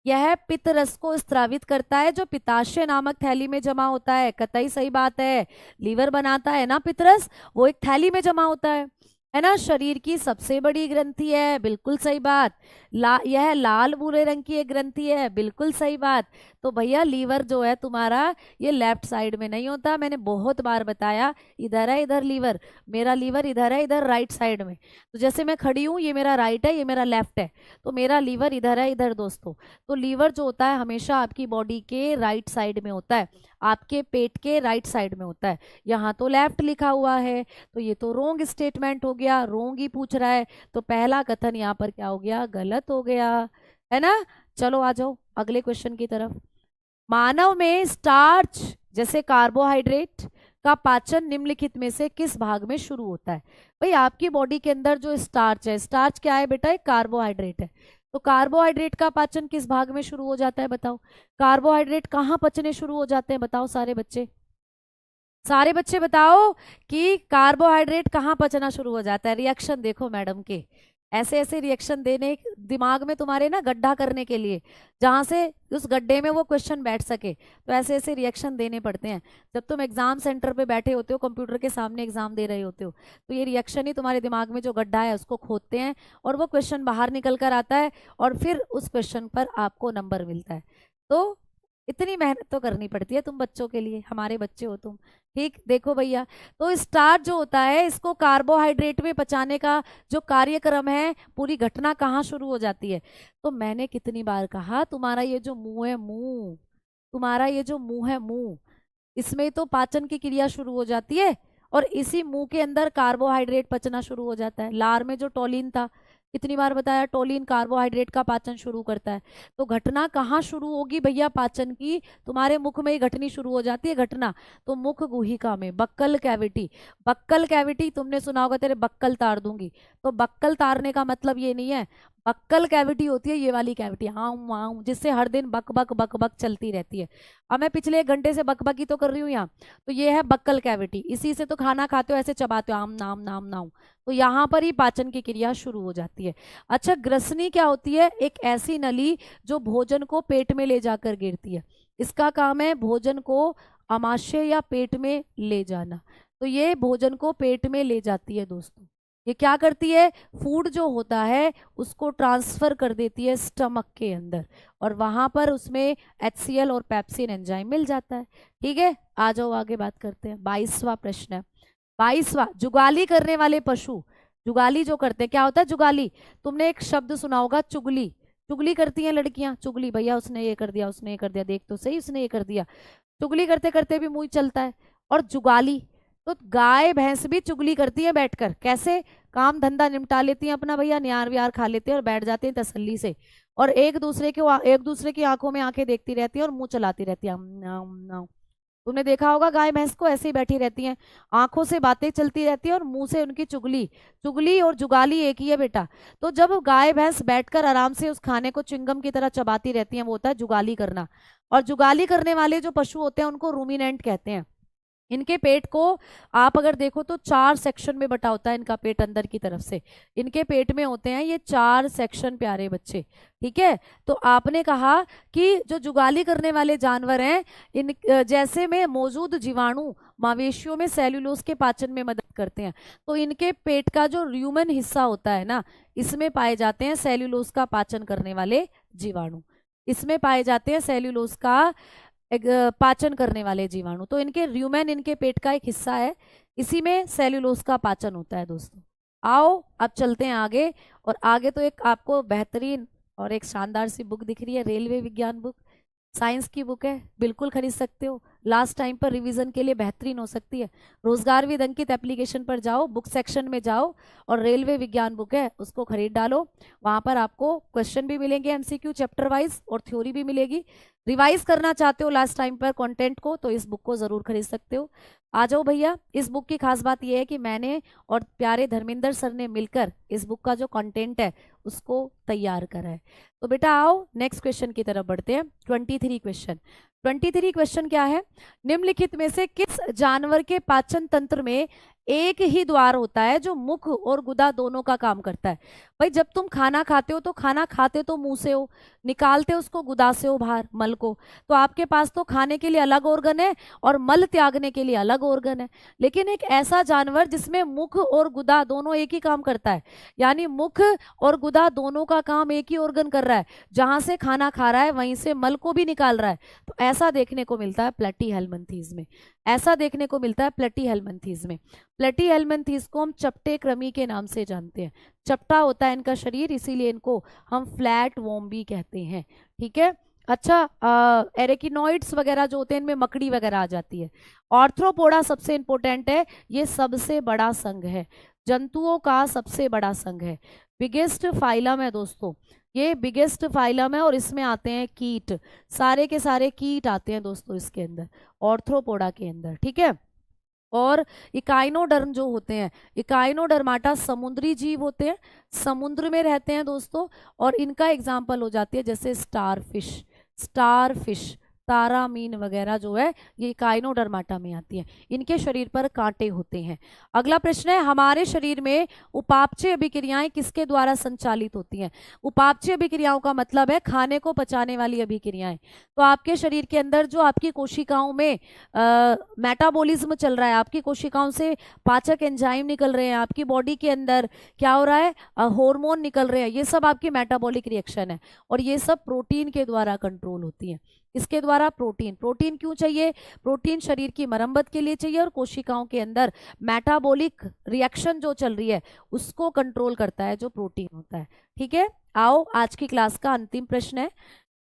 यह पित्त रस को स्त्रावित करता है जो पित्ताशय नामक थैली में जमा होता है। कतई सही बात है, लीवर बनाता है ना पित्तरस, वो एक थैली में जमा होता है ना। शरीर की सबसे बड़ी ग्रंथि है, बिल्कुल सही बात। यह लाल भूरे रंग की एक ग्रंथि है, बिल्कुल सही बात। तो भैया लीवर जो है तुम्हारा ये लेफ्ट साइड में नहीं होता, मैंने बहुत बार बताया। इधर है, इधर लीवर, मेरा लीवर इधर है, इधर राइट साइड में। तो जैसे मैं खड़ी हूँ, ये मेरा राइट है, ये मेरा लेफ्ट है, तो मेरा लीवर इधर है, इधर दोस्तों। तो लीवर जो होता है हमेशा आपकी बॉडी के राइट साइड में होता है, आपके पेट के राइट साइड में होता है। यहाँ तो लेफ्ट लिखा हुआ है, तो ये तो रोंग स्टेटमेंट हो गया, रोंग ही पूछ रहा है, तो पहला कथन यहाँ पर क्या हो गया? गलत हो गया, है ना। चलो आ जाओ अगले क्वेश्चन की तरफ। मानव में स्टार्च जैसे कार्बोहाइड्रेट का पाचन निम्नलिखित में से किस भाग में शुरू होता है? भाई आपकी बॉडी के अंदर जो स्टार्च है, स्टार्च क्या है बेटा? एक कार्बोहाइड्रेट है। तो कार्बोहाइड्रेट का पाचन किस भाग में शुरू हो जाता है बताओ? कार्बोहाइड्रेट कहाँ पचने शुरू हो जाते हैं बताओ सारे बच्चे? सारे बच्चे बताओ कि कार्बोहाइड्रेट कहाँ पचना शुरू हो जाता है? रिएक्शन देखो मैडम के, ऐसे ऐसे रिएक्शन देने दिमाग में तुम्हारे ना गड्ढा करने के लिए, जहां से उस गड्ढे में वो क्वेश्चन बैठ सके, तो ऐसे ऐसे रिएक्शन देने पड़ते हैं। जब तुम एग्जाम सेंटर पे बैठे होते हो, कंप्यूटर के सामने एग्जाम दे रहे होते हो, तो ये रिएक्शन ही तुम्हारे दिमाग में जो गड्ढा है उसको खोदते हैं और वो क्वेश्चन बाहर निकल कर आता है और फिर उस क्वेश्चन पर आपको नंबर मिलता है। तो इतनी मेहनत तो करनी पड़ती है तुम बच्चों के लिए, हमारे बच्चे हो तुम। ठीक, देखो भैया, तो स्टार्च जो होता है इसको कार्बोहाइड्रेट में पचाने का जो कार्यक्रम है, पूरी घटना कहाँ शुरू हो जाती है? तो मैंने कितनी बार कहा, तुम्हारा ये जो मुंह है, मुंह, तुम्हारा ये जो मुंह है, मुंह, इसमें तो पाचन की क्रिया शुरू हो जाती है और इसी मुंह के अंदर कार्बोहाइड्रेट पचना शुरू हो जाता है। लार में जो टोलिन था, कितनी बार बताया, टोलिन कार्बोहाइड्रेट का पाचन शुरू करता है। तो घटना कहाँ शुरू होगी भैया पाचन की? तुम्हारे मुख में ही घटनी शुरू हो जाती है घटना। तो मुख गुहिका में, बक्कल कैविटी, बक्कल कैविटी तुमने सुना होगा, तेरे बक्कल तार दूंगी। तो बक्कल तारने का मतलब ये नहीं है, बक्कल कैविटी होती है ये वाली कैविटी, हाँ, जिससे हर दिन बक बक बक बक चलती रहती है। अब मैं पिछले 1 घंटे से बकबकी तो कर रही हूँ यहाँ, तो ये है बक्कल कैविटी, इसी से तो खाना खाते हो, ऐसे चबाते हो, आम नाम नाम नाम। तो यहाँ पर ही पाचन की क्रिया शुरू हो जाती है। अच्छा, ग्रसनी क्या होती है? एक ऐसी नली जो भोजन को पेट में ले जाकर गिरती है, इसका काम है भोजन को आमाशय या पेट में ले जाना। तो ये भोजन को पेट में ले जाती है दोस्तों। ये क्या करती है? फूड जो होता है उसको ट्रांसफर कर देती है स्टमक के अंदर, और वहां पर उसमें HCl और पेप्सिन एंजाइम मिल जाता है। ठीक है, आ जाओ आगे बात करते हैं। 22वां प्रश्न है, 22वां, जुगाली करने वाले पशु, जुगाली जो करते हैं, क्या होता है जुगाली? तुमने एक शब्द सुना होगा चुगली, चुगली करती हैं लड़कियां, चुगली, भैया उसने ये कर दिया, उसने ये कर दिया, देख तो सही उसने ये कर दिया, चुगली करते करते भी मुंह चलता है। और जुगाली, तो गाय भैंस भी चुगली करती है बैठकर, कैसे, काम धंधा निपटा लेती हैं अपना, भैया नियार व्यार खा लेते हैं और बैठ जाते हैं तसल्ली से, और एक दूसरे की आंखों में आंखें देखती रहती है और मुंह चलाती रहती है, तुमने देखा होगा गाय भैंस को ऐसे ही बैठी रहती हैं, आंखों से बातें चलती रहती है और मुंह से उनकी चुगली, चुगली और जुगाली एक ही है बेटा। तो जब गाय भैंस बैठकर आराम से उस खाने को च्युइंगम की तरह चबाती रहती हैं, वो होता है जुगाली करना। और जुगाली करने वाले जो पशु होते हैं उनको रूमिनेंट कहते हैं। इनके पेट को आप अगर देखो तो 4 सेक्शन में बटा होता है इनका पेट, अंदर की तरफ से इनके पेट में होते हैं ये 4 सेक्शन प्यारे बच्चे, ठीक है। तो आपने कहा कि जो जुगाली करने वाले जानवर हैं, इन जैसे में मौजूद जीवाणु मवेशियों में सेल्यूलोज के पाचन में मदद करते हैं, तो इनके पेट का जो र्यूमन हिस्सा होता है ना, इसमें पाए जाते हैं सेल्यूलोज का पाचन करने वाले जीवाणु, इसमें पाए जाते हैं सेल्यूलोज का पाचन करने वाले जीवाणु। तो इनके र्यूमेन इनके पेट का एक हिस्सा है, इसी में सेल्यूलोज का पाचन होता है दोस्तों। आओ अब चलते हैं आगे, और आगे तो एक आपको बेहतरीन और एक शानदार सी बुक दिख रही है, रेलवे विज्ञान बुक, साइंस की बुक है, बिल्कुल खरीद सकते हो, लास्ट टाइम पर रिवीजन के लिए बेहतरीन हो सकती है। रोजगार विद अंकित एप्लीकेशन पर जाओ, बुक सेक्शन में जाओ और रेलवे विज्ञान बुक है उसको खरीद डालो, वहां पर आपको क्वेश्चन भी मिलेंगे एमसीक्यू चैप्टर वाइज और थ्योरी भी मिलेगी। रिवाइज करना चाहते हो लास्ट टाइम पर कंटेंट को, तो इस बुक को जरूर खरीद सकते हो। आ जाओ भैया, इस बुक की खास बात यह है कि मैंने और प्यारे धर्मेंद्र सर ने मिलकर इस बुक का जो कंटेंट है उसको तैयार करा है। तो बेटा आओ नेक्स्ट क्वेश्चन की तरफ बढ़ते हैं। 23 क्वेश्चन, 23 क्वेश्चन क्या है, निम्नलिखित में से किस जानवर के पाचन तंत्र में एक ही द्वार होता है जो मुख और गुदा दोनों का काम करता है। भाई जब तुम खाना खाते हो तो खाना खाते तो मुंह से हो, निकालते उसको गुदा से हो बाहर मल को, तो आपके पास तो खाने के लिए अलग ऑर्गन है और मल त्यागने के लिए अलग ऑर्गन है। लेकिन एक ऐसा जानवर जिसमें मुख और गुदा दोनों एक ही काम करता है, यानी मुख और गुदा दोनों का काम एक ही ऑर्गन कर रहा है, जहां से खाना खा रहा है वहीं से मल को भी निकाल रहा है, तो ऐसा देखने को मिलता है प्लेटीहेल्मिन्थीज में, ऐसा देखने को मिलता है प्लेटीहेल्मिन्थीज में। प्लेटीहेल्मिन्थीज को हम चपटे कृमि के नाम से जानते हैं, चपटा होता है इनका शरीर, इसीलिए इनको हम फ्लैट वॉर्म भी कहते हैं, ठीक है। अच्छा, एरेकिनॉइड्स वगैरह जो होते हैं इनमें मकड़ी वगैरह आ जाती है। आर्थ्रोपोडा सबसे इंपॉर्टेंट है, ये सबसे बड़ा संघ है, जंतुओं का सबसे बड़ा संघ है, बिगेस्ट फाइलम है दोस्तों, ये बिगेस्ट फाइलम है और इसमें आते हैं कीट, सारे के सारे कीट आते हैं दोस्तों इसके अंदर, ऑर्थ्रोपोडा के अंदर, ठीक है। और इकाइनोडर्म जो होते हैं, इकाइनोडर्माटा समुद्री जीव होते हैं, समुद्र में रहते हैं दोस्तों, और इनका एग्जाम्पल हो जाती है जैसे स्टारफिश, स्टारफिश, तारा मीन वगैरह जो है ये इकाइनोडर्माटा में आती है, इनके शरीर पर कांटे होते हैं। अगला प्रश्न है, हमारे शरीर में उपापचय अभिक्रियाएं किसके द्वारा संचालित होती हैं। उपापचय अभिक्रियाओं का मतलब है खाने को पचाने वाली अभिक्रियाएं। तो आपके शरीर के अंदर जो आपकी कोशिकाओं में मेटाबॉलिज्म चल रहा है, आपकी कोशिकाओं से पाचक एंजाइम निकल रहे हैं, आपकी बॉडी के अंदर क्या हो रहा है, हार्मोन निकल रहे हैं, ये सब आपकी मेटाबॉलिक रिएक्शन है, और ये सब प्रोटीन के द्वारा कंट्रोल होती है। इसके द्वारा प्रोटीन, प्रोटीन क्यों चाहिए, प्रोटीन शरीर की मरम्मत के लिए चाहिए और कोशिकाओं के अंदर मेटाबॉलिक रिएक्शन जो चल रही है उसको कंट्रोल करता है जो प्रोटीन होता है, ठीक है। आओ आज की क्लास का अंतिम प्रश्न है,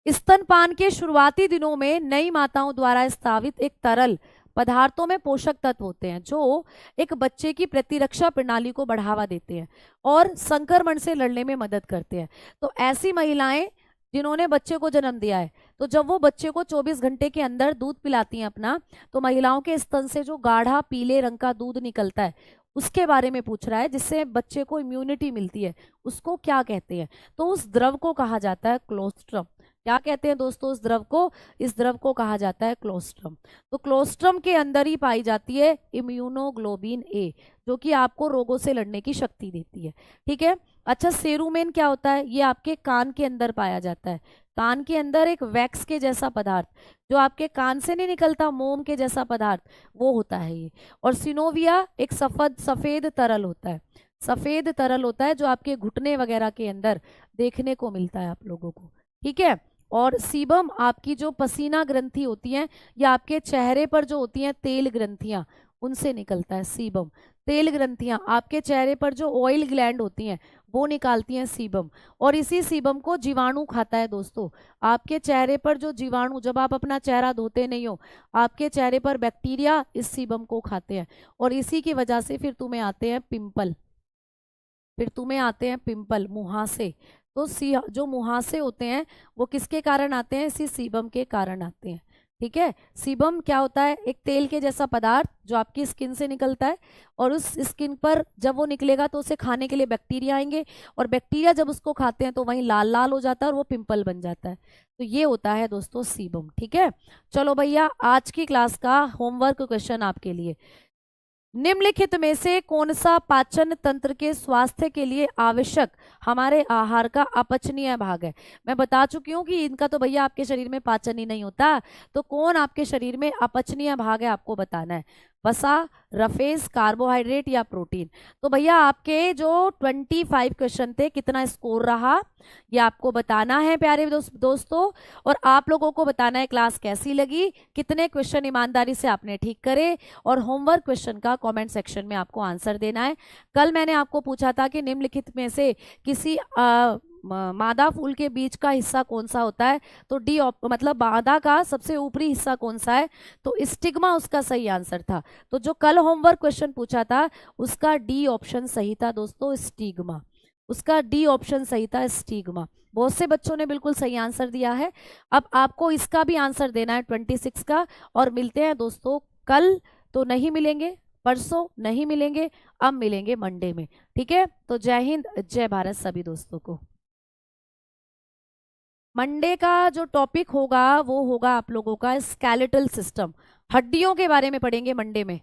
स्तनपान के शुरुआती दिनों में नई माताओं द्वारा स्थापित एक तरल पदार्थों में पोषक तत्व होते हैं जो एक बच्चे की प्रतिरक्षा प्रणाली को बढ़ावा देते हैं और संक्रमण से लड़ने में मदद करते हैं। तो ऐसी महिलाएं जिन्होंने बच्चे को जन्म दिया है, तो जब वो बच्चे को 24 घंटे के अंदर दूध पिलाती हैं अपना, तो महिलाओं के स्तन से जो गाढ़ा पीले रंग का दूध निकलता है उसके बारे में पूछ रहा है, जिससे बच्चे को इम्यूनिटी मिलती है, उसको क्या कहते हैं। तो उस द्रव को कहा जाता है क्लोस्ट्रम। क्या कहते हैं दोस्तों उस द्रव को, इस द्रव को कहा जाता है क्लोस्ट्रम। तो क्लोस्ट्रम के अंदर ही पाई जाती है इम्यूनोग्लोबिन ए, जो कि आपको रोगों से लड़ने की शक्ति देती है, ठीक है। अच्छा, सेरुमेन क्या होता है, ये आपके कान के अंदर पाया जाता है, कान के अंदर एक वैक्स के जैसा पदार्थ जो आपके कान से नहीं निकलता, मोम के जैसा पदार्थ, वो होता है ये। और सिनोविया एक सफेद तरल होता है, सफेद तरल होता है जो आपके घुटने वगैरह के अंदर देखने को मिलता है आप लोगों को, ठीक है। और सीबम आपकी जो पसीना ग्रंथि होती है या आपके चेहरे पर जो होती हैं तेल ग्रंथियां, उनसे निकलता है सीबम। तेल ग्रंथियां, आपके चेहरे पर जो ऑयल ग्लैंड होती हैं वो निकालती हैं सीबम, और इसी सीबम को जीवाणु खाता है दोस्तों। आपके चेहरे पर जो जीवाणु, जब आप अपना चेहरा धोते नहीं हो, आपके चेहरे पर बैक्टीरिया इस सीबम को खाते हैं, और इसी की वजह से फिर तुम्हें आते हैं पिंपल, फिर तुम्हें आते हैं पिंपल, मुहासे। तो सी जो मुहासे होते हैं वो किसके कारण आते हैं? इसी सीबम के कारण आते हैं। ठीक है, सीबम क्या होता है? एक तेल के जैसा पदार्थ जो आपकी स्किन से निकलता है, और उस स्किन पर जब वो निकलेगा तो उसे खाने के लिए बैक्टीरिया आएंगे, और बैक्टीरिया जब उसको खाते हैं तो वहीं लाल लाल हो जाता है और वो पिंपल बन जाता है। तो ये होता है दोस्तों सीबम। ठीक है, चलो भैया आज की क्लास का होमवर्क क्वेश्चन आपके लिए। निम्नलिखित में से कौन सा पाचन तंत्र के स्वास्थ्य के लिए आवश्यक हमारे आहार का अपचनीय भाग है? मैं बता चुकी हूँ कि इनका तो भैया आपके शरीर में पाचन ही नहीं होता, तो कौन आपके शरीर में अपचनीय भाग है आपको बताना है। वसा, रफेज, कार्बोहाइड्रेट या प्रोटीन? तो भैया आपके जो 25 क्वेश्चन थे, कितना स्कोर रहा ये आपको बताना है प्यारे दोस्तों, और आप लोगों को बताना है क्लास कैसी लगी, कितने क्वेश्चन ईमानदारी से आपने ठीक करे, और होमवर्क क्वेश्चन का कमेंट सेक्शन में आपको आंसर देना है। कल मैंने आपको पूछा था कि निम्नलिखित में से किसी मादा फूल के बीज का हिस्सा कौन सा होता है, तो डी मतलब मादा का सबसे ऊपरी हिस्सा कौन सा है, तो स्टिग्मा उसका सही आंसर था। तो जो कल होमवर्क क्वेश्चन पूछा था उसका डी ऑप्शन सही था दोस्तों, स्टिग्मा, उसका डी ऑप्शन सही था, स्टिग्मा। बहुत से बच्चों ने बिल्कुल सही आंसर दिया है। अब आपको इसका भी आंसर देना है 26 का, और मिलते हैं दोस्तों कल, तो नहीं मिलेंगे, परसों नहीं मिलेंगे, अब मिलेंगे मंडे में। ठीक है, तो जय हिंद, जय भारत सभी दोस्तों को। मंडे का जो टॉपिक होगा वो होगा आप लोगों का स्केलेटल सिस्टम, हड्डियों के बारे में पढ़ेंगे मंडे में।